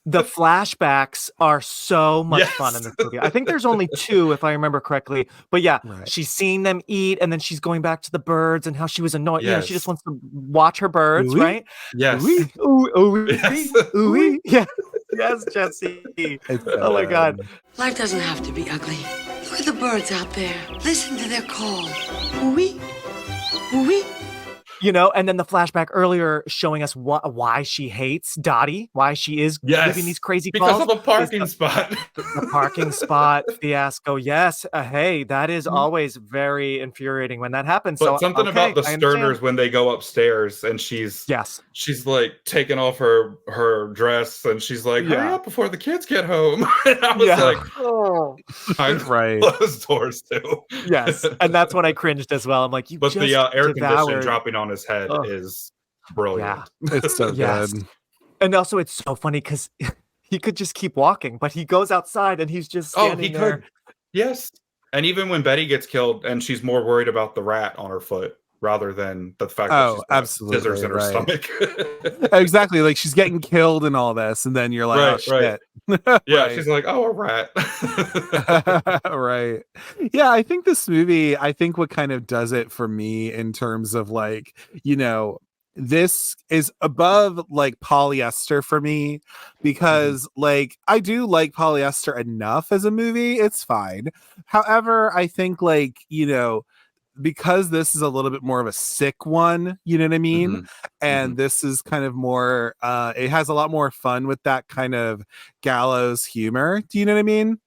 The flashbacks are so much fun in this movie. I think there's only 2, if I remember correctly. But she's seeing them eat, and then she's going back to the birds and how she was annoyed. You know, she just wants to watch her birds, right? Yes. Yes, Jesse. Oh my God. Life doesn't have to be ugly. Look at the birds out there. Listen to their call. Ooh-wee. Ooh-wee. You know, and then the flashback earlier showing us why she hates Dottie, why she is giving these crazy calls. Because of a parking spot. The parking spot fiasco. Yes. Hey, that is always very infuriating when that happens. But something about the Sterners when they go upstairs and she's like taking off her dress, and she's like, hurry up before the kids get home. And I was like, I'm right. Closed doors too. Yes. And that's when I cringed as well. I'm like, but the air conditioning dropping on his head is brilliant. It's so good. And also it's so funny because he could just keep walking, but he goes outside and he's just standing there. Yes. And even when Betty gets killed, and she's more worried about the rat on her foot rather than the fact that she's got scissors in her stomach. Exactly. Like, she's getting killed and all this, and then you're like, oh shit. She's like, oh, a rat. Right. Yeah, I think this movie, what kind of does it for me in terms of, like, you know, this is above like Polyester for me, because like I do like Polyester enough as a movie. It's fine. However, I think, like, you know, because this is a little bit more of a sick one, you know what I mean? And this is kind of more it has a lot more fun with that kind of gallows humor. Do you know what I mean?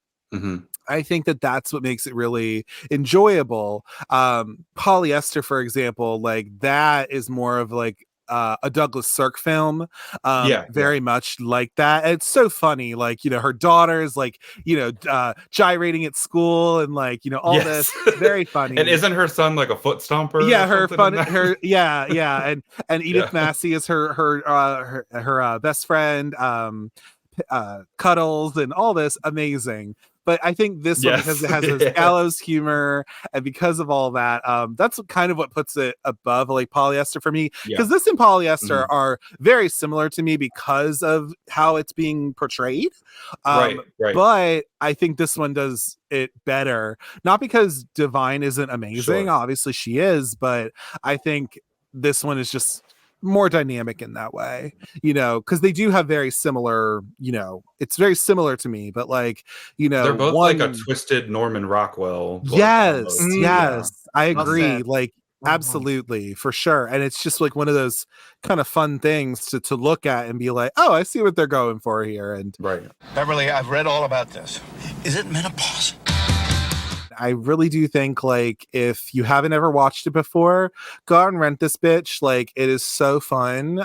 I think that's what makes it really enjoyable. Polyester, for example, like that is more of like a Douglas Sirk film, Yeah, very much like that. And it's so funny, like, you know, her daughter's like, you know, gyrating at school and like, you know, all this. It's very funny. And isn't her son like a foot stomper? Yeah, or her something in fun, that? yeah, and Edith Massey is her best friend, Cuddles and all this amazing. But I think this one, because it has this gallows humor and because of all that, that's kind of what puts it above like polyester for me. Because this and polyester are very similar to me because of how it's being portrayed. Right. But I think this one does it better. Not because Divine isn't amazing. Sure. Obviously she is, but I think this one is just more dynamic in that way, you know, because they do have very similar, you know, it's very similar to me, but like, you know, they're both like a twisted Norman Rockwell. Yes, Yeah. I agree. Like, absolutely, for sure. And it's just like one of those kind of fun things to look at and be like, oh, I see what they're going for here. And Beverly, I've read all about this. Is it menopause? I really do think, like, if you haven't ever watched it before, go out and rent this bitch. Like, it is so fun.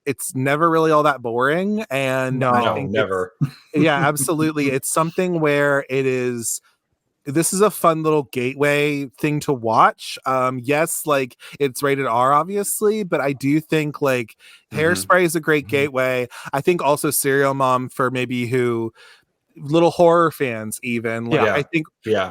It's never really all that boring. And I think never. Yeah, absolutely. It's something where this is a fun little gateway thing to watch. Yes, like it's rated R, obviously, but I do think like Hairspray is a great gateway. I think also Serial Mom for maybe who little horror fans even like I think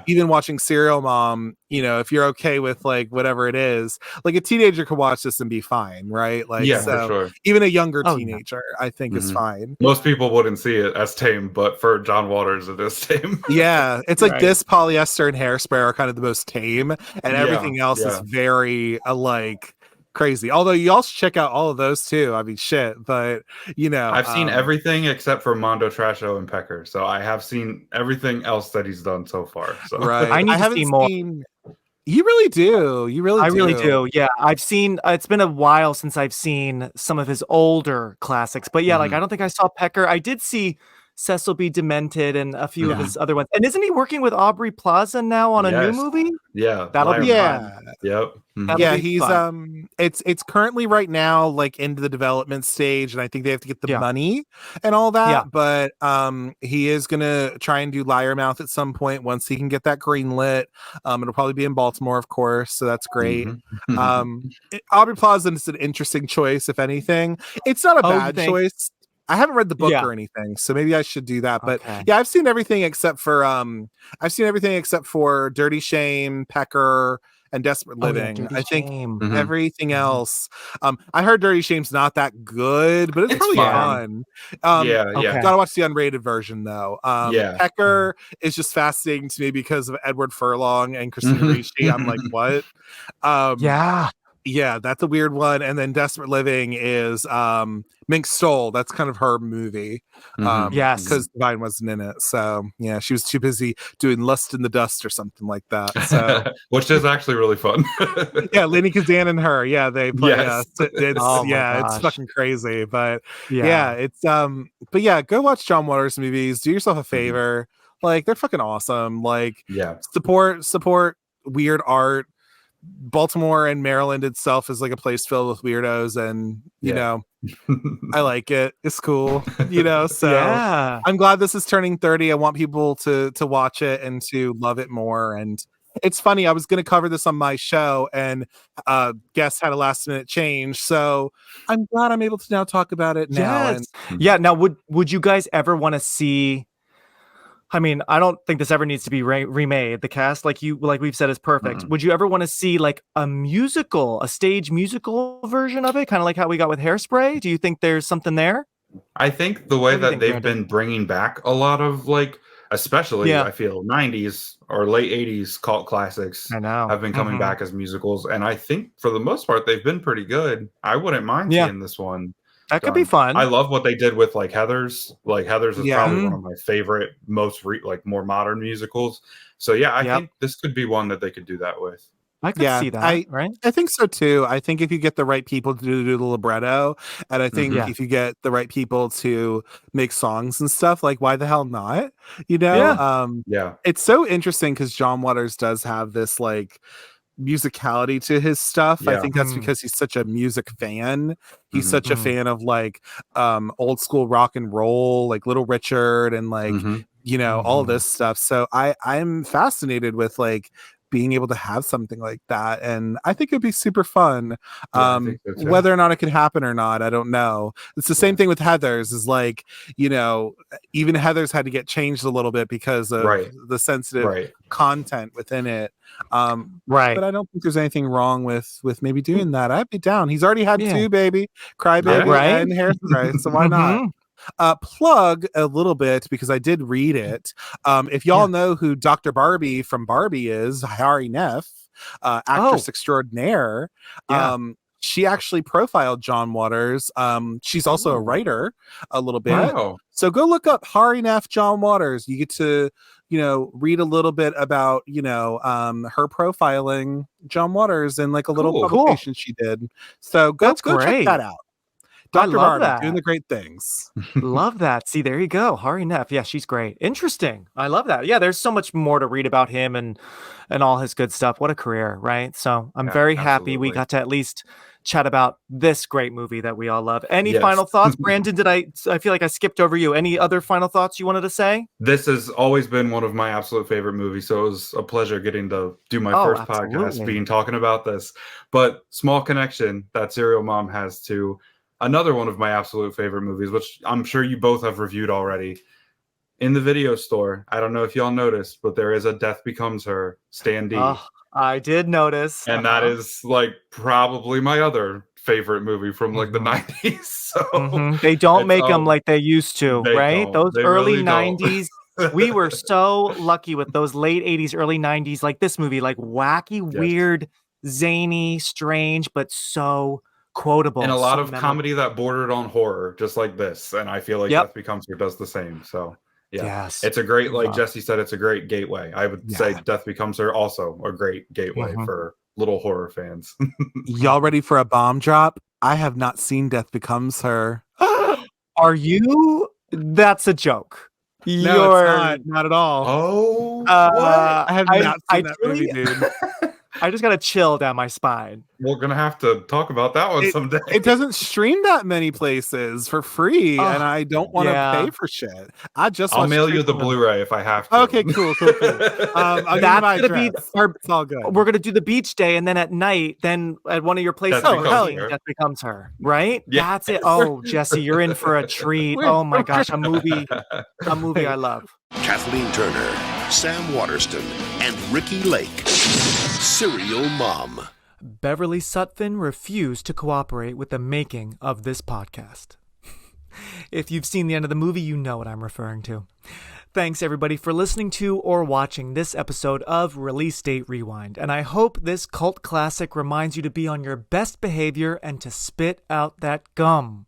even watching Serial Mom, you know, if you're okay with like whatever it is, like a teenager could watch this and be fine, right? Like for sure. Even a younger teenager I think is fine. Most people wouldn't see it as tame, but for John Waters it is tame. Yeah, it's like this, Polyester, and Hairspray are kind of the most tame, and everything else is very like crazy. Although you also check out all of those too. I mean, shit, but you know, I've seen everything except for Mondo Trasho and Pecker, so I have seen everything else that he's done so far. So I need to see more. You really do. I really do. Yeah, I've seen. It's been a while since I've seen some of his older classics, but yeah, like I don't think I saw Pecker. I did see Cecil B. Demented and a few of his other ones. And isn't he working with Aubrey Plaza now on a new movie? Yeah, that'll be fun. Yep. He's it's currently right now like into the development stage, and I think they have to get the money and all that. But he is gonna try and do Liar Mouth at some point once he can get that green lit. It'll probably be in Baltimore, of course, so that's great. Aubrey Plaza is an interesting choice, if anything. It's not a bad choice. I haven't read the book or anything, so maybe I should do that. But I've seen everything except for Dirty Shame, Pecker, and Desperate Living. I think everything else. I heard Dirty Shame's not that good, but it's probably fun. Gotta watch the unrated version though. Pecker is just fascinating to me because of Edward Furlong and Christina Ricci. I'm like, what? Yeah, that's a weird one. And then Desperate Living is Mink Stole. That's kind of her movie. Yes. Because Divine wasn't in it. So yeah, she was too busy doing Lust in the Dust or something like that. So which is actually really fun. Yeah, Lenny Kazan and her. Yeah, they play it's fucking crazy. But it's but yeah, go watch John Waters movies. Do yourself a favor. Like they're fucking awesome. Like support weird art. Baltimore and Maryland itself is like a place filled with weirdos, and you know, I like it. It's cool, you know. So I'm glad this is turning 30. I want people to watch it and to love it more. And it's funny, I was going to cover this on my show, and guests had a last minute change. So I'm glad I'm able to now talk about it now. Now, would you guys ever want to see? I mean, I don't think this ever needs to be remade. The cast, like we've said, is perfect. Would you ever want to see like a stage musical version of it, kind of like how we got with Hairspray? Do you think there's something there? I think the way that they've been bringing back a lot of like, especially I feel 90s or late 80s cult classics have been coming back as musicals, and I think for the most part they've been pretty good. I wouldn't mind seeing this one. That could be fun. I love what they did with like Heathers. Like Heathers is probably one of my favorite, most more modern musicals. So yeah, I think this could be one that they could do that with. I could see that. Right? I think so too. I think if you get the right people to do the libretto, and I think if you get the right people to make songs and stuff, like why the hell not? You know? It's so interesting because John Waters does have this like musicality to his stuff. I Yeah. think that's because he's such a music fan. He's such a fan of like old school rock and roll, like Little Richard and like all this stuff. So I'm fascinated with like being able to have something like that, and I think it'd be super fun. I think so too. Whether or not it could happen or not, I don't know. It's the same thing with Heathers, is like, even Heathers had to get changed a little bit because of the sensitive content within it. But I don't think there's anything wrong with maybe doing that. I'd be down. He's already had 2, baby, Crybaby and Hairspray, so why not? Plug a little bit because I did read it. If y'all know who Dr. Barbie from Barbie is, Hari Neff, actress extraordinaire. She actually profiled John Waters. She's also a writer a little bit. Wow. So go look up Hari Neff, John Waters. You get to, read a little bit about, her profiling John Waters in like a little publication she did. So go check that out. Dr. Barbie doing the great things. Love that. See, there you go. Hari Neff. Yeah, she's great. Interesting. I love that. Yeah, there's so much more to read about him and all his good stuff. What a career, right? So I'm very happy we got to at least chat about this great movie that we all love. Any final thoughts, Brandon? I feel like I skipped over you. Any other final thoughts you wanted to say? This has always been one of my absolute favorite movies, so it was a pleasure getting to do my first podcast, talking about this. But small connection that Serial Mom has to another one of my absolute favorite movies, which I'm sure you both have reviewed already. In the video store, I don't know if y'all noticed, but there is a Death Becomes Her standee. Oh, I did notice. And that is like probably my other favorite movie from like the 90s. So they don't make them like they used to, right? Those early really 90s. We were so lucky with those late 80s, early 90s, like this movie, like wacky, weird, zany, strange, but so quotable, and a lot of comedy that bordered on horror, just like this. And I feel like Death Becomes Her does the same. So it's a great, like Jesse said, it's a great gateway. I would say Death Becomes Her also a great gateway for little horror fans. Y'all ready for a bomb drop? I have not seen Death Becomes Her. Are you? That's a joke. No, it's not at all. Oh, I have not seen that movie, dude. I just got a chill down my spine. We're gonna have to talk about that one someday. It doesn't stream that many places for free, and I don't want to pay for shit. I'll mail you the Blu-ray if I have to. Okay, cool. That's gonna be it's all good. We're gonna do the beach day, and then at night, then at one of your places, Death Becomes Her, right? Yeah. That's it. Oh, Jesse, you're in for a treat. Oh my gosh, a movie I love. Kathleen Turner, Sam Waterston, and Ricky Lake. Serial Mom. Beverly Sutphin refused to cooperate with the making of this podcast. If you've seen the end of the movie, you know what I'm referring to. Thanks, everybody, for listening to or watching this episode of Release Date Rewind, and I hope this cult classic reminds you to be on your best behavior and to spit out that gum.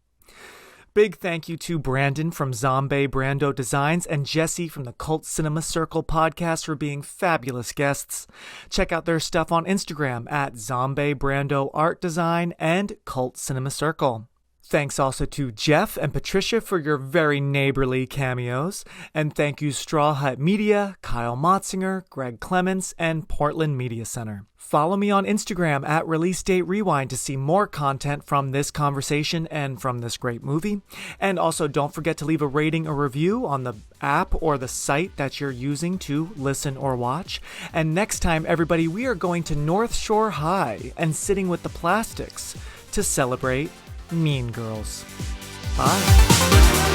Big thank you to Brandon from Zombae Brando Designs and Jesse from the Cult Cinema Circle podcast for being fabulous guests. Check out their stuff on Instagram at Zombae Brando Art Design and Cult Cinema Circle. Thanks also to Jeff and Patricia for your very neighborly cameos. And thank you Straw Hut Media, Kyle Motzinger, Greg Clements, and Portland Media Center. Follow me on Instagram at Release Date Rewind to see more content from this conversation and from this great movie. And also don't forget to leave a rating or review on the app or the site that you're using to listen or watch. And next time, everybody, we are going to North Shore High and Sitting with the Plastics to celebrate Mean Girls. Bye.